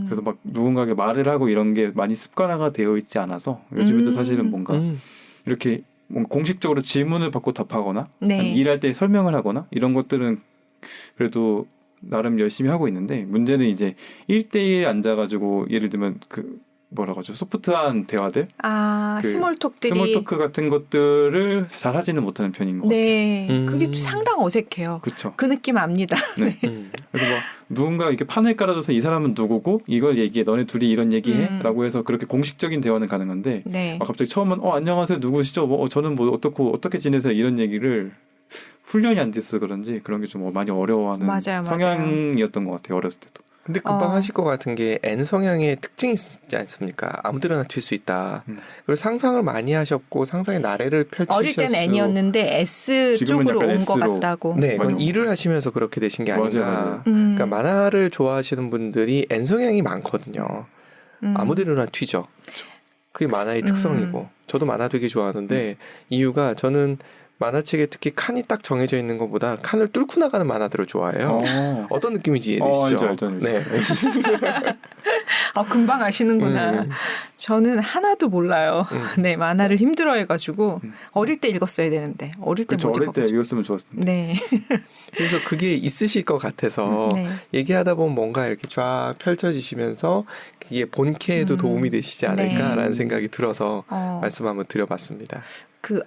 그래서 막 누군가에게 말을 하고 이런 게 많이 습관화가 되어 있지 않아서 요즘에도 사실은 뭔가 이렇게 뭔가 공식적으로 질문을 받고 답하거나 네. 아니 일할 때 설명을 하거나 이런 것들은 그래도 나름 열심히 하고 있는데 문제는 이제 1대1 앉아가지고 예를 들면 그 뭐라고 하죠? 소프트한 대화들 그 스몰톡들이 스몰 토크 같은 것들을 잘 하지는 못하는 편인 것 네. 같아요. 그게 상당 어색해요. 그렇죠. 그 느낌 압니다. 네. 그래서 뭐 누군가 이렇게 판을 깔아줘서 이 사람은 누구고 이걸 얘기해 너네 둘이 이런 얘기해라고 해서 그렇게 공식적인 대화는 가능한데 네. 갑자기 처음은 안녕하세요 누구시죠? 저는 뭐 어떻게 지내세요? 이런 얘기를 훈련이 안 돼서 그런지 그런 게 좀 많이 어려워하는 맞아요. 성향이었던 것 같아요 어렸을 때도. 근데 금방 하실 것 같은 게 N 성향의 특징이 있지 않습니까? 아무데나 튈 수 있다. 그리고 상상을 많이 하셨고 상상의 나래를 펼치셨을 어릴 땐 N이었는데 S 지금은 쪽으로 약간 온 것 S로. 같다고. 네, 그건 맞아요. 일을 하시면서 그렇게 되신 게 아닌가. 맞아요. 그러니까 만화를 좋아하시는 분들이 N 성향이 많거든요. 아무데나 튀죠. 그게 만화의 특성이고. 저도 만화 되게 좋아하는데 이유가 저는 만화책에 특히 칸이 딱 정해져 있는 것보다 칸을 뚫고 나가는 만화들을 좋아해요. 어떤 느낌인지 이해되시죠? 알죠. 네. 금방 아시는구나. 저는 하나도 몰라요. 네, 만화를 힘들어해가지고 어릴 때 읽었어야 되는데 어릴 때 그렇죠. 못 어릴 때 읽었어요. 읽었으면 좋았을 텐데. 네. 그래서 그게 있으실 것 같아서 네. 얘기하다 보면 뭔가 이렇게 쫙 펼쳐지시면서 그게 본캐에도 도움이 되시지 않을까라는 네. 생각이 들어서 말씀 한번 드려봤습니다. 그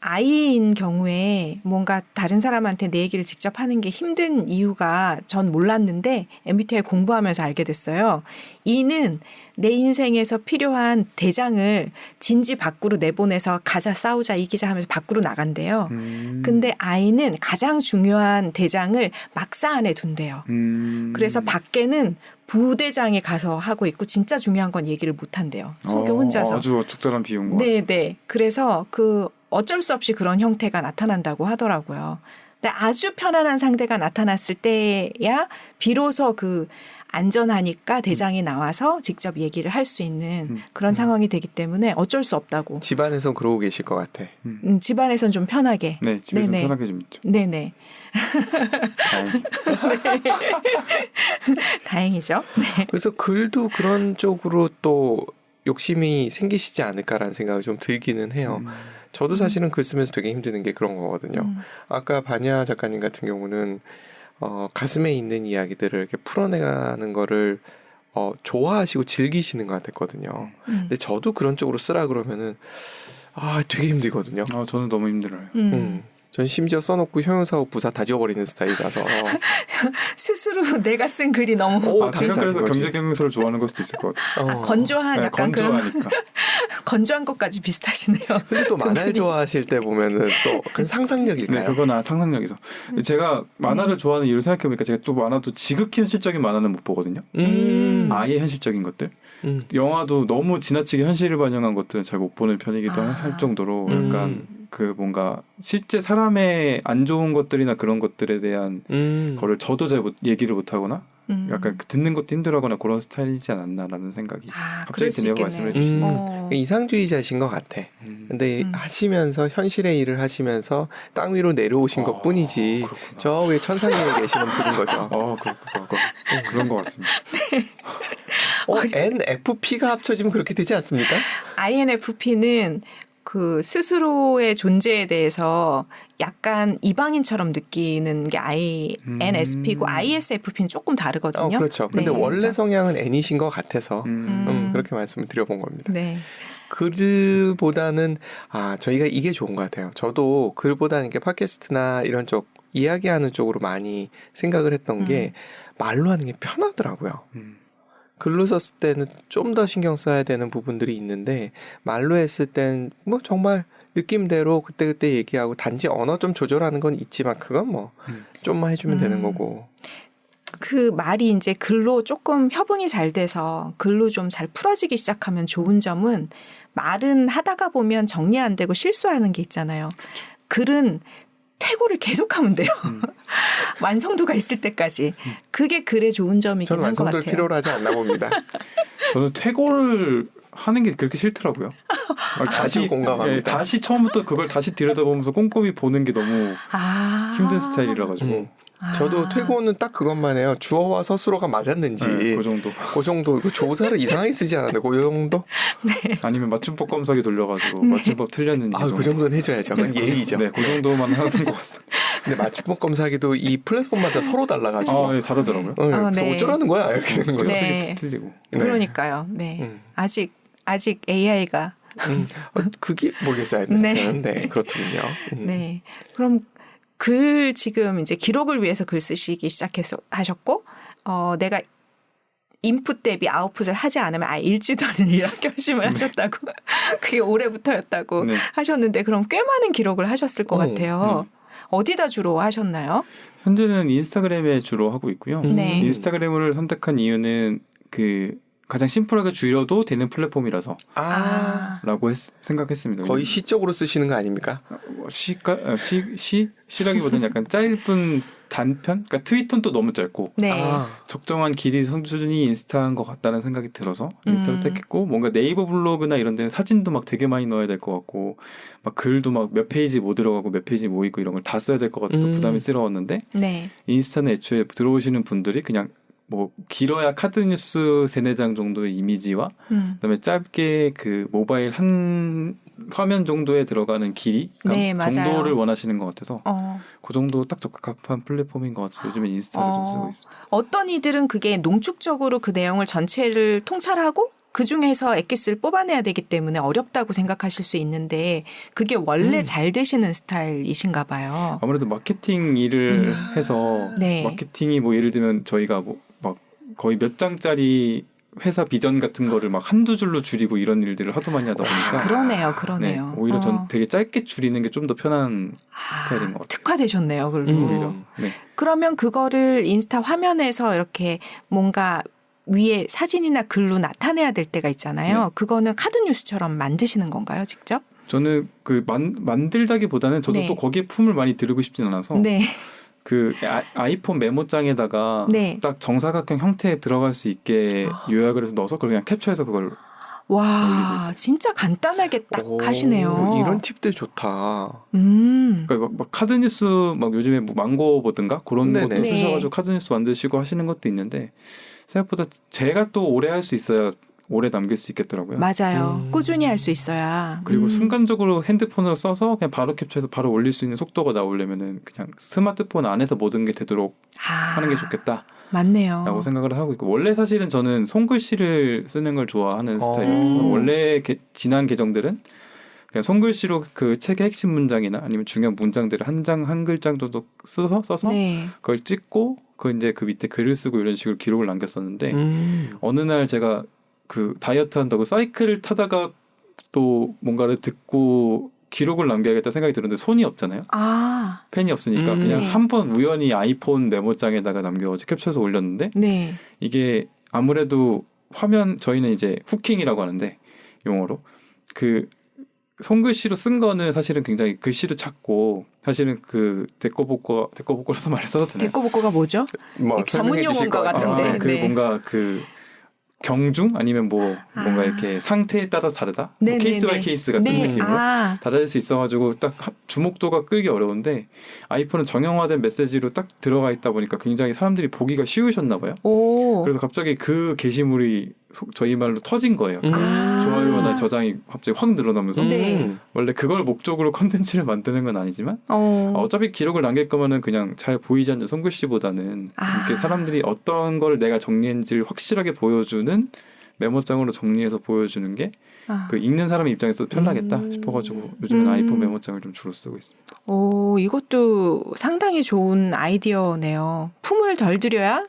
아이인 경우에 뭔가 다른 사람한테 내 얘기를 직접 하는 게 힘든 이유가 전 몰랐는데 MBTI 공부하면서 알게 됐어요. E는 내 인생에서 필요한 대장을 진지 밖으로 내보내서 가자 싸우자 이기자 하면서 밖으로 나간대요. 근데 I는 가장 중요한 대장을 막사 안에 둔대요. 그래서 밖에는 부대장에 가서 하고 있고 진짜 중요한 건 얘기를 못 한대요. 속에 혼자서. 아주 적절한 비유인 것 같습니다. 네. 그래서 어쩔 수 없이 그런 형태가 나타난다고 하더라고요. 근데 아주 편안한 상대가 나타났을 때야 비로소 그 안전하니까 대장이 나와서 직접 얘기를 할 수 있는 그런 상황이 되기 때문에 어쩔 수 없다고. 집안에선 그러고 계실 것 같아. 집안에선 좀 편하게. 네, 집에서 네네. 편하게 좀 있죠. 네네. 다행히. 다행이죠. 네. 그래서 글도 그런 쪽으로 또 욕심이 생기시지 않을까라는 생각이 좀 들기는 해요. 저도 사실은 글 쓰면서 되게 힘드는 게 그런 거거든요. 아까 반야 작가님 같은 경우는 가슴에 있는 이야기들을 이렇게 풀어내가는 거를 좋아하시고 즐기시는 것 같았거든요. 근데 저도 그런 쪽으로 쓰라 그러면은 되게 힘들거든요. 저는 너무 힘들어요. 전 심지어 써놓고 형용사하고 부사 다 지워버리는 스타일이라서 스스로 내가 쓴 글이 너무 제가 다른 그래서 거지. 경제경영서를 좋아하는 걸 수도 있을 것 같아요. 건조한 네, 약간 그런 건조하니까. 건조한 것까지 비슷하시네요. 근데 또 만화를 좋아하실 때 보면은 또 그건 상상력일까요? 네, 그건 상상력이죠. 제가 만화를 좋아하는 이유를 생각해보니까 제가 또 만화도 지극히 현실적인 만화는 못 보거든요. 아예 현실적인 것들. 영화도 너무 지나치게 현실을 반영한 것들은 잘 못 보는 편이기도 할 정도로 약간 그 뭔가 실제 사람의 안 좋은 것들이나 그런 것들에 대한 거를 저도 잘 얘기를 못 하거나 약간 듣는 것도 힘들어하거나 그런 스타일이지 않았나라는 생각이 갑자기 드네요. 말씀을 해주시니까. 이상주의자신 것 같아. 근데 하시면서 현실의 일을 하시면서 땅 위로 내려오신 것 뿐이지 저 위에 천상에 계시는 분인 거죠. 그런 것 같습니다. NFP가 합쳐지면 그렇게 되지 않습니까? INFP는 그 스스로의 존재에 대해서 약간 이방인처럼 느끼는 게 INSP고 ISFP는 조금 다르거든요. 그렇죠. 근데 네, 원래 그래서. 성향은 N이신 것 같아서 그렇게 말씀을 드려본 겁니다. 네. 글보다는 저희가 이게 좋은 것 같아요. 저도 글보다는 이렇게 팟캐스트나 이런 쪽 이야기하는 쪽으로 많이 생각을 했던 게 말로 하는 게 편하더라고요. 글로 썼을 때는 좀 더 신경 써야 되는 부분들이 있는데 말로 했을 땐 뭐 정말 느낌대로 그때그때 얘기하고 단지 언어 좀 조절하는 건 있지만 그건 뭐 좀만 해주면 되는 거고. 그 말이 이제 글로 조금 협응이 잘 돼서 글로 좀 잘 풀어지기 시작하면 좋은 점은 말은 하다가 보면 정리 안 되고 실수하는 게 있잖아요. 글은 퇴고를 계속하면 돼요. 완성도가 있을 때까지. 그게 글의 좋은 점이긴 저는 한 것 같아요. 완성도를 필요로 하지 않나 봅니다. 저는 퇴고를 하는 게 그렇게 싫더라고요. 아주 공감합니다. 다시 처음부터 그걸 다시 들여다보면서 꼼꼼히 보는 게 너무 힘든 스타일이라 가지고. 저도 퇴고는 딱 그것만 해요. 주어와 서술어가 맞았는지. 네, 그 정도. 그 정도. 조사를 이상하게 쓰지 않았는데 그 정도? 네. 아니면 맞춤법 검사기 돌려가지고 맞춤법 틀렸는지. 그 정도는 해줘야죠. 그건 예의죠. 네, 그 정도만 하는 것 같습니다. 근데 맞춤법 검사기도 이 플랫폼마다 서로 달라가지고. 네, 다르더라고요. 그래서 네. 어쩌라는 거야? 이렇게 되는 거죠. 네. 틀리고. 그러니까요. 네. 아직 AI가. 그게 모르겠어요. 네, 그렇군요. 네. 그럼 글 지금 이제 기록을 위해서 글 쓰시기 하셨고, 내가 인풋 대비 아웃풋을 하지 않으면 읽지도 않은 일이라 결심을 하셨다고. 그게 올해부터였다고 하셨는데 그럼 꽤 많은 기록을 하셨을 것 같아요. 어디다 주로 하셨나요? 현재는 인스타그램에 주로 하고 있고요. 네. 인스타그램을 선택한 이유는 가장 심플하게 줄여도 되는 플랫폼이라서 라고 생각했습니다. 거의 시적으로 쓰시는 거 아닙니까? 시라기보다는 약간 짧은 단편? 그러니까 트위터는 또 너무 짧고 적정한 길이 수준이 인스타인 것 같다는 생각이 들어서 인스타를 택했고 뭔가 네이버 블로그나 이런 데는 사진도 막 되게 많이 넣어야 될 것 같고 막 글도 막 몇 페이지 못 들어가고 몇 페이지 못 있고 이런 걸 다 써야 될 것 같아서 부담스러웠는데 인스타는 애초에 들어오시는 분들이 그냥 뭐 길어야 카드뉴스 3-4장 정도의 이미지와 그다음에 짧게 그 모바일 한 화면 정도에 들어가는 길이 정도를 원하시는 것 같아서 그 정도 딱 적합한 플랫폼인 것 같아서 요즘에 인스타를 좀 쓰고 있습니다. 어떤 이들은 그게 농축적으로 그 내용을 전체를 통찰하고 그중에서 엑기스를 뽑아내야 되기 때문에 어렵다고 생각하실 수 있는데 그게 원래 잘 되시는 스타일이신가 봐요. 아무래도 마케팅 일을 해서 마케팅이 뭐 예를 들면 저희가 뭐 막 거의 몇 장짜리 회사 비전 같은 거를 막 한두 줄로 줄이고 이런 일들을 하도 많이 하다 보니까 그러네요. 네, 오히려 전 되게 짧게 줄이는 게 좀 더 편한 스타일인 것 같아요. 특화되셨네요. 오히려. 네. 그러면 그거를 인스타 화면에서 이렇게 뭔가 위에 사진이나 글로 나타내야 될 때가 있잖아요. 그거는 카드 뉴스처럼 만드시는 건가요, 직접? 저는 만들다기보다는 저도 또 거기에 품을 많이 들이고 싶진 않아서 그 아이폰 메모장에다가 네. 딱 정사각형 형태에 들어갈 수 있게 요약을 해서 넣어서 그걸 그냥 캡처해서 그걸 올리고 와, 있어요. 진짜 간단하게 딱 오, 하시네요. 이런 팁들 좋다. 그러니까 막 카드뉴스 막 요즘에 뭐 망고 보든가 그런 네네. 것도 네. 쓰셔가지고 카드뉴스 만드시고 하시는 것도 있는데 생각보다 제가 또 오래 할 수 있어야 오래 남길 수 있겠더라고요. 맞아요. 꾸준히 할 수 있어야. 그리고 순간적으로 핸드폰으로 써서 그냥 바로 캡처해서 바로 올릴 수 있는 속도가 나오려면은 그냥 스마트폰 안에서 모든 게 되도록 하는 게 좋겠다. 맞네요. 라고 생각을 하고 있고 원래 사실은 저는 손글씨를 쓰는 걸 좋아하는 스타일이었어요. 음. 원래 지난 계정들은 그냥 손글씨로 그 책의 핵심 문장이나 아니면 중요한 문장들을 한 장 한 글자 정도 써서 네. 그걸 찍고 그 밑에 글을 쓰고 이런 식으로 기록을 남겼었는데 어느 날 제가 그 다이어트 한다고 사이클을 타다가 또 뭔가를 듣고 기록을 남겨야겠다 생각이 들었는데 손이 없잖아요. 펜이 없으니까 그냥 네. 한 번 우연히 아이폰 메모장에다가 남겨가지고 캡처해서 올렸는데 네. 이게 아무래도 화면 저희는 이제 후킹이라고 하는데 용어로 그 손글씨로 쓴 거는 사실은 굉장히 글씨도 작고 사실은 그 데코보코라서 말을 써도 되나요? 데코보코가 뭐죠? 뭐 전문 용어인 것 같은데. 그 네. 뭔가 그 경중 아니면 뭐 뭔가 이렇게 상태에 따라 다르다. 뭐 케이스 바이 케이스 같은 네. 느낌으로 달라질 수 있어가지고 딱 주목도가 끌기 어려운데 아이폰은 정형화된 메시지로 딱 들어가 있다 보니까 굉장히 사람들이 보기가 쉬우셨나 봐요. 오. 그래서 갑자기 그 게시물이 저희 말로 터진 거예요. 좋아요나 저장이 갑자기 확 늘어나면서 네. 원래 그걸 목적으로 컨텐츠를 만드는 건 아니지만 어차피 기록을 남길 거면은 그냥 잘 보이지 않는 손글씨보다는 이렇게 사람들이 어떤 걸 내가 정리했는지를 확실하게 보여주는 메모장으로 정리해서 보여주는 게 그 읽는 사람 입장에서 편하겠다 싶어가지고 요즘은 아이폰 메모장을 좀 주로 쓰고 있습니다. 오, 이것도 상당히 좋은 아이디어네요. 품을 덜 들여야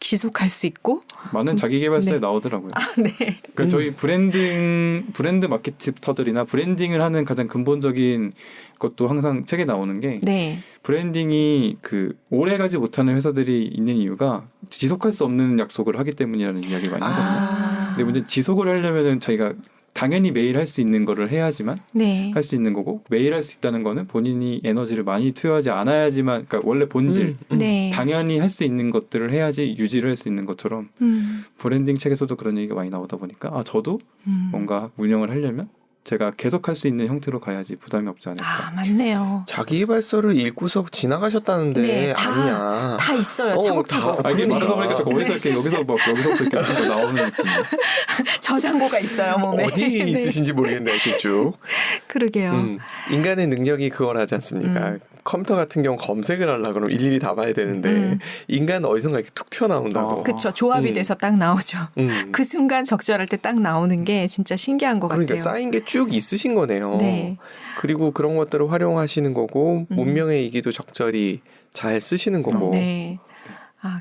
지속할 수 있고 많은 자기 개발사에 네. 나오더라고요. 네. 그러니까 저희 브랜드 마케터들이나 브랜딩을 하는 가장 근본적인 것도 항상 책에 나오는 게 네. 브랜딩이 그 오래 가지 못하는 회사들이 있는 이유가 지속할 수 없는 약속을 하기 때문이라는 이야기를 많이 하거든요. 근데 문제는 지속을 하려면은 자기가 당연히 매일 할 수 있는 거를 해야지만 네. 할 수 있는 거고 매일 할 수 있다는 거는 본인이 에너지를 많이 투여하지 않아야지만 그러니까 원래 본질 네. 당연히 할 수 있는 것들을 해야지 유지를 할 수 있는 것처럼 브랜딩 책에서도 그런 얘기가 많이 나오다 보니까 저도 뭔가 운영을 하려면 제가 계속 할 수 있는 형태로 가야지 부담이 없지 않을까. 맞네요. 자기 개발서를 읽고서 지나가셨다는데 네, 아니야. 다 있어요. 차곡차곡. 이게 그러니까. 말하다 보니까 자꾸 어디서 이렇게 여기서부터 이렇게 뭔가 나오는 느낌. 저장고가 있어요, 몸에. 어디 있으신지 모르겠네, 이렇게 쭉. 그러게요. 인간의 능력이 그걸 하지 않습니까? 컴퓨터 같은 경우 검색을 하려고 그러면 일일이 다 봐야 되는데 인간은 어디선가 이렇게 툭 튀어나온다고. 그렇죠. 조합이 돼서 딱 나오죠. 그 순간 적절할 때 딱 나오는 게 진짜 신기한 것 그러니까 같아요. 쌓인 게 쭉 있으신 거네요. 네. 그리고 그런 것들을 활용하시는 거고 문명의 이기도 적절히 잘 쓰시는 거고. 네.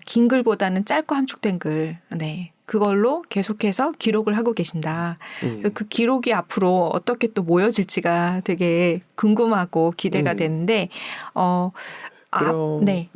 긴 글보다는 짧고 함축된 글. 네. 그걸로 계속해서 기록을 하고 계신다. 그래서 그 기록이 앞으로 어떻게 또 모여질지가 되게 궁금하고 기대가 되는데, 네.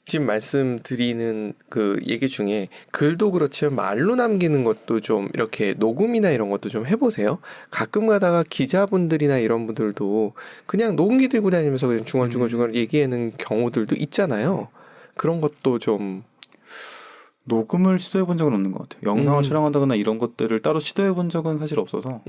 지금 말씀드리는 그 얘기 중에 글도 그렇지만 말로 남기는 것도 좀 이렇게 녹음이나 이런 것도 좀 해보세요. 가끔 가다가 기자분들이나 이런 분들도 그냥 녹음기 들고 다니면서 그냥 중얼중얼 얘기하는 경우들도 있잖아요. 그런 것도 좀 녹음을 시도해 본 적은 없는 것 같아요. 영상을 촬영한다거나 이런 것들을 따로 시도해 본 적은 사실 없어서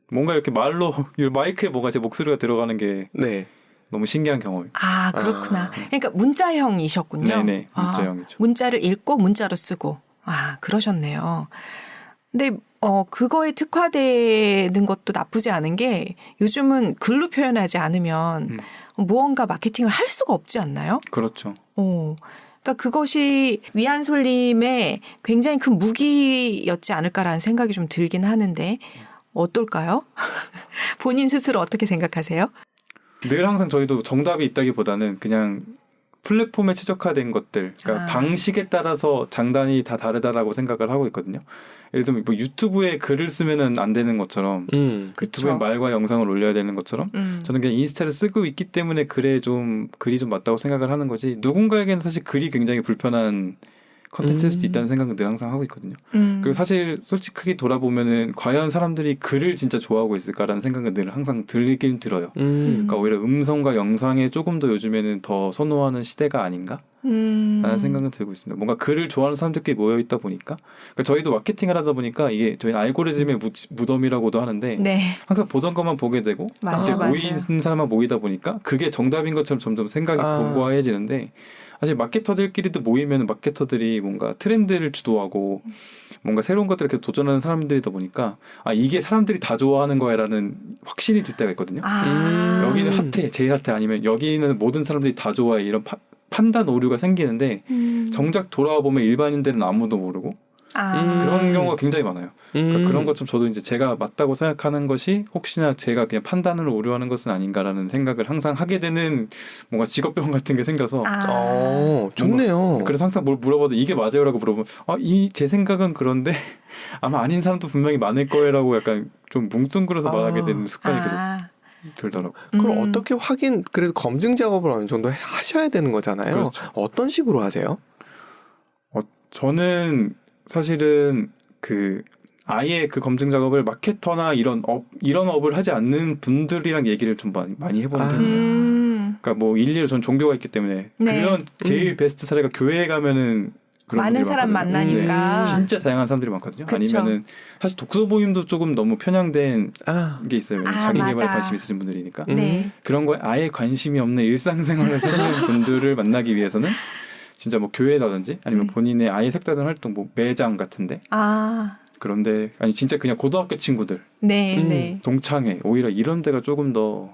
뭔가 이렇게 말로 마이크에 뭔가 제 목소리가 들어가는 게 네. 너무 신기한 경험이에요. 그렇구나. 그러니까 문자형이셨군요. 네네, 문자형이죠. 문자를 읽고 문자로 쓰고. 그러셨네요. 근데 그거에 특화되는 것도 나쁘지 않은 게 요즘은 글로 표현하지 않으면 무언가 마케팅을 할 수가 없지 않나요? 그렇죠. 그러니까 그것이 위안솔림의 굉장히 큰 무기였지 않을까라는 생각이 좀 들긴 하는데 어떨까요? 본인 스스로 어떻게 생각하세요? 늘 항상 저희도 정답이 있다기보다는 그냥 플랫폼에 최적화된 것들, 그러니까 방식에 따라서 장단이 다 다르다라고 생각을 하고 있거든요. 예를 들면 뭐 유튜브에 글을 쓰면은 안 되는 것처럼 유튜브에 말과 영상을 올려야 되는 것처럼 저는 그냥 인스타를 쓰고 있기 때문에 글이 좀 맞다고 생각을 하는 거지 누군가에게는 사실 글이 굉장히 불편한 컨텐츠일 수도 있다는 생각은 늘 항상 하고 있거든요. 그리고 사실 솔직하게 돌아보면은 과연 사람들이 글을 진짜 좋아하고 있을까라는 생각은 늘 항상 들긴 들어요. 그러니까 오히려 음성과 영상에 조금 더 요즘에는 더 선호하는 시대가 아닌가? 라는 생각은 들고 있습니다. 뭔가 글을 좋아하는 사람들끼리 모여있다 보니까 그러니까 저희도 마케팅을 하다 보니까 이게 저희는 알고리즘의 무덤이라고도 하는데 네. 항상 보던 것만 보게 되고 맞아요. 모이는 사람만 모이다 보니까 그게 정답인 것처럼 점점 생각이 고고해지는데 사실 마케터들끼리도 모이면 마케터들이 뭔가 트렌드를 주도하고 뭔가 새로운 것들을 계속 도전하는 사람들이다 보니까 이게 사람들이 다 좋아하는 거야라는 확신이 들 때가 있거든요. 여기는 핫해, 제일 핫해 아니면 여기는 모든 사람들이 다 좋아해 이런 판단 오류가 생기는데 정작 돌아와 보면 일반인들은 아무도 모르고 그런 경우가 굉장히 많아요. 그러니까 그런 것좀 저도 이제 제가 맞다고 생각하는 것이 혹시나 제가 그냥 판단을 오류하는 것은 아닌가라는 생각을 항상 하게 되는 뭔가 직업병 같은 게 생겨서 좋네요. 그래서 항상 뭘 물어봐도 이게 맞아요라고 물어보면 제 생각은 그런데 아마 아닌 사람도 분명히 많을 거예요라고 약간 좀 뭉뚱그려서 말하게 되는 습관이 계속 들더라고요. 그럼 어떻게 그래도 검증 작업을 어느 정도 하셔야 되는 거잖아요. 그렇죠. 어떤 식으로 하세요? 저는 사실은 아예 그 검증 작업을 마케터나 이런 업을 하지 않는 분들이랑 얘기를 좀 많이 해보는 편이에요. 그러니까 뭐 일리로 전 종교가 있기 때문에 그런 제일 베스트 사례가 교회에 가면은 그런 많은 사람 많거든요. 만나니까 진짜 다양한 사람들이 많거든요. 그쵸. 아니면은 사실 독서 모임도 조금 너무 편향된 게 있어요. 왜냐면 자기 개발에 관심 있으신 분들이니까. 그런 거에 아예 관심이 없는 일상생활을 사시는 분들을 만나기 위해서는 진짜 뭐 교회라든지 아니면 본인의 아예 색다른 활동 뭐 매장 같은데 그런데 아니 진짜 그냥 고등학교 친구들 동창회 오히려 이런 데가 조금 더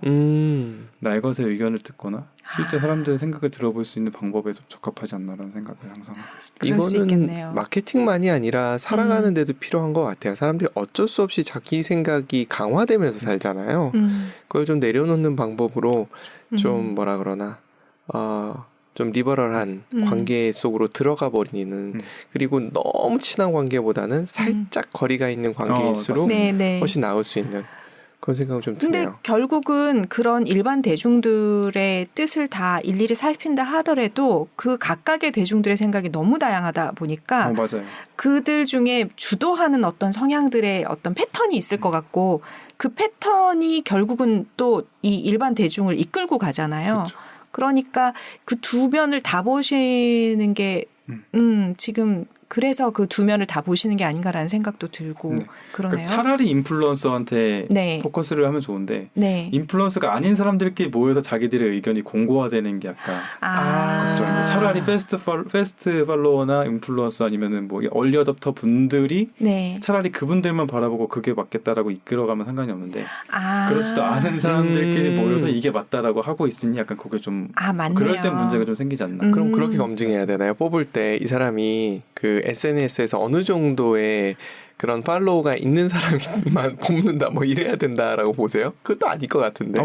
날 것의 의견을 듣거나 실제 사람들의 생각을 들어볼 수 있는 방법에 좀 적합하지 않나라는 생각을 항상 하고 있습니다. 이거는 마케팅만이 아니라 살아가는 데도 필요한 것 같아요. 사람들이 어쩔 수 없이 자기 생각이 강화되면서 살잖아요. 그걸 좀 내려놓는 방법으로 좀 뭐라 그러나 좀 리버럴한 관계 속으로 들어가 버리는 그리고 너무 친한 관계보다는 살짝 거리가 있는 관계일수록 훨씬 나을 수 있는 그런 생각은 좀 드네요. 근데 결국은 그런 일반 대중들의 뜻을 다 일일이 살핀다 하더라도 그 각각의 대중들의 생각이 너무 다양하다 보니까 맞아요. 그들 중에 주도하는 어떤 성향들의 어떤 패턴이 있을 것 같고 그 패턴이 결국은 또 이 일반 대중을 이끌고 가잖아요. 그렇죠. 그러니까 그 두 면을 다 보시는 게 지금 그래서 그 두 면을 다 보시는 게 아닌가라는 생각도 들고 그러네요. 그러니까 차라리 인플루언서한테 포커스를 하면 좋은데 인플루언서가 아닌 사람들끼리 모여서 자기들의 의견이 공고화되는 게 약간 걱정이에요. 차라리 패스트 팔로워나 인플루언서 아니면은 뭐 얼리 어댑터 분들이 차라리 그분들만 바라보고 그게 맞겠다라고 이끌어가면 상관이 없는데 그렇지도 않은 사람들끼리 모여서 이게 맞다라고 하고 있으니 약간 그게 좀 그럴 땐 문제가 좀 생기지 않나. 그럼 그렇게 검증해야 되나요? 뽑을 때 이 사람이 그 SNS에서 어느 정도의 그런 팔로우가 있는 사람만 뽑는다 뭐 이래야 된다라고 보세요? 그것도 아닐 것 같은데.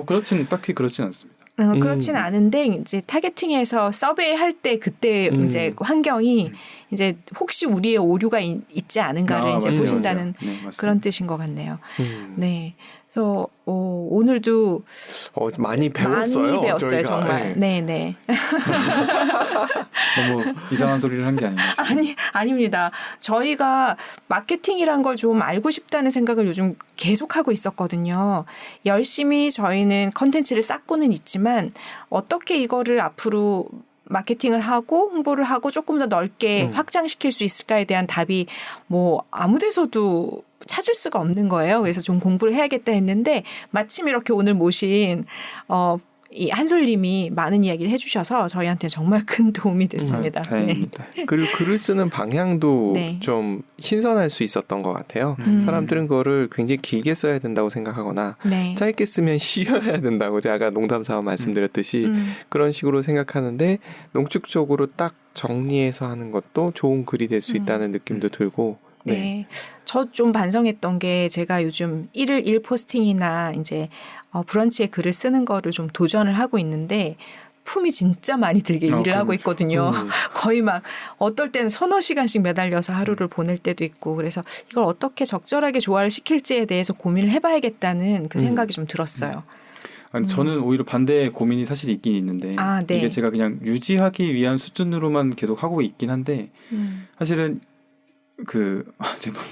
딱히 그렇진 않습니다. 그렇진 않은데 이제 타겟팅해서 서베이 할 때 그때 이제 환경이 이제 혹시 우리의 오류가 있지 않은가를 이제 보신다는 그런 뜻인 것 같네요. 네. 그래서 오늘도 많이 배웠어요. 많이 배웠어요, 저희가. 정말. 네. 너무 이상한 소리를 한 게 아닌가 싶어요. 아닙니다. 저희가 마케팅이란 걸 좀 알고 싶다는 생각을 요즘 계속하고 있었거든요. 열심히 저희는 컨텐츠를 쌓고는 있지만 어떻게 이거를 앞으로 마케팅을 하고 홍보를 하고 조금 더 넓게 확장시킬 수 있을까에 대한 답이 뭐 아무 데서도 찾을 수가 없는 거예요. 그래서 좀 공부를 해야겠다 했는데 마침 이렇게 오늘 모신 이 한솔님이 많은 이야기를 해주셔서 저희한테 정말 큰 도움이 됐습니다. 다행입니다. 그리고 글을 쓰는 방향도 좀 신선할 수 있었던 것 같아요. 사람들은 그거를 굉장히 길게 써야 된다고 생각하거나 짧게 쓰면 쉬어야 된다고 제가 농담삼아 말씀드렸듯이 그런 식으로 생각하는데 농축적으로 딱 정리해서 하는 것도 좋은 글이 될 수 있다는 느낌도 들고 네. 저 좀 반성했던 게 제가 요즘 1일 1 포스팅이나 이제 브런치에 글을 쓰는 거를 좀 도전을 하고 있는데 품이 진짜 많이 들게 일을 하고 있거든요. 거의 막 어떨 때는 서너 시간씩 매달려서 하루를 보낼 때도 있고 그래서 이걸 어떻게 적절하게 조화를 시킬지에 대해서 고민을 해봐야겠다는 그 생각이 좀 들었어요. 아니, 저는 오히려 반대의 고민이 사실 있긴 있는데 네. 이게 제가 그냥 유지하기 위한 수준으로만 계속 하고 있긴 한데 사실은 제가 너무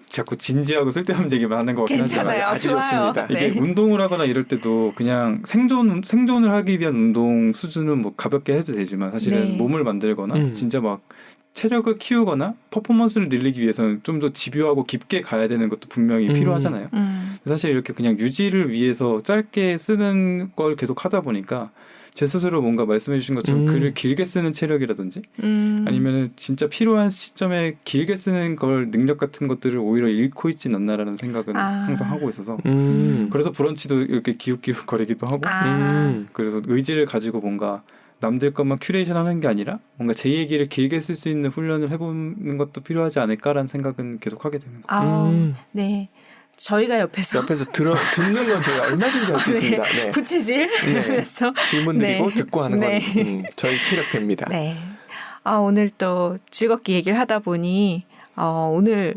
자꾸 진지하고 쓸데없는 얘기만 하는 것 같긴 하지만 괜찮아요. 아주 좋아요. 좋습니다. 이게 네. 운동을 하거나 이럴 때도 그냥 생존을 하기 위한 운동 수준은 뭐 가볍게 해도 되지만 사실은 네. 몸을 만들거나 진짜 막 체력을 키우거나 퍼포먼스를 늘리기 위해서는 좀 더 집요하고 깊게 가야 되는 것도 분명히 필요하잖아요. 사실 이렇게 그냥 유지를 위해서 짧게 쓰는 걸 계속 하다 보니까 제 스스로 뭔가 말씀해 주신 것처럼 글을 길게 쓰는 체력이라든지 아니면 진짜 필요한 시점에 길게 쓰는 걸 능력 같은 것들을 오히려 잃고 있진 않나라는 생각은 항상 하고 있어서 그래서 브런치도 이렇게 기웃기웃 거리기도 하고 그래서 의지를 가지고 뭔가 남들 것만 큐레이션 하는 게 아니라 뭔가 제 얘기를 길게 쓸 수 있는 훈련을 해보는 것도 필요하지 않을까라는 생각은 계속 하게 되는 거예요. 네. 저희가 옆에서 듣는 건 저희가 얼마든지 할 수 있습니다. 네. 부채질 하면서 질문 드리고 네. 듣고 하는 건 네. 저희 체력됩니다. 네. 오늘 또 즐겁게 얘기를 하다 보니 오늘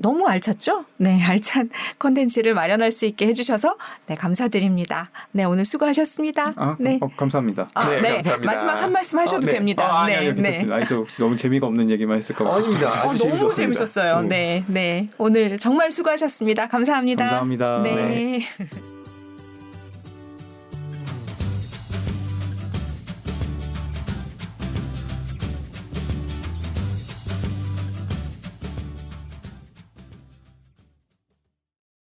너무 알찼죠? 네, 알찬 콘텐츠를 마련할 수 있게 해주셔서 네, 감사드립니다. 네, 오늘 수고하셨습니다. 네. 감사합니다. 네, 감사합니다. 마지막 한 말씀 하셔도 네. 됩니다. 아니요, 괜찮습니다. 아니, 저 너무 재미가 없는 얘기만 했을까 봐. 아닙니다. 아주 너무 재밌었습니다. 재밌었어요. 네, 네. 오늘 정말 수고하셨습니다. 감사합니다. 감사합니다. 네.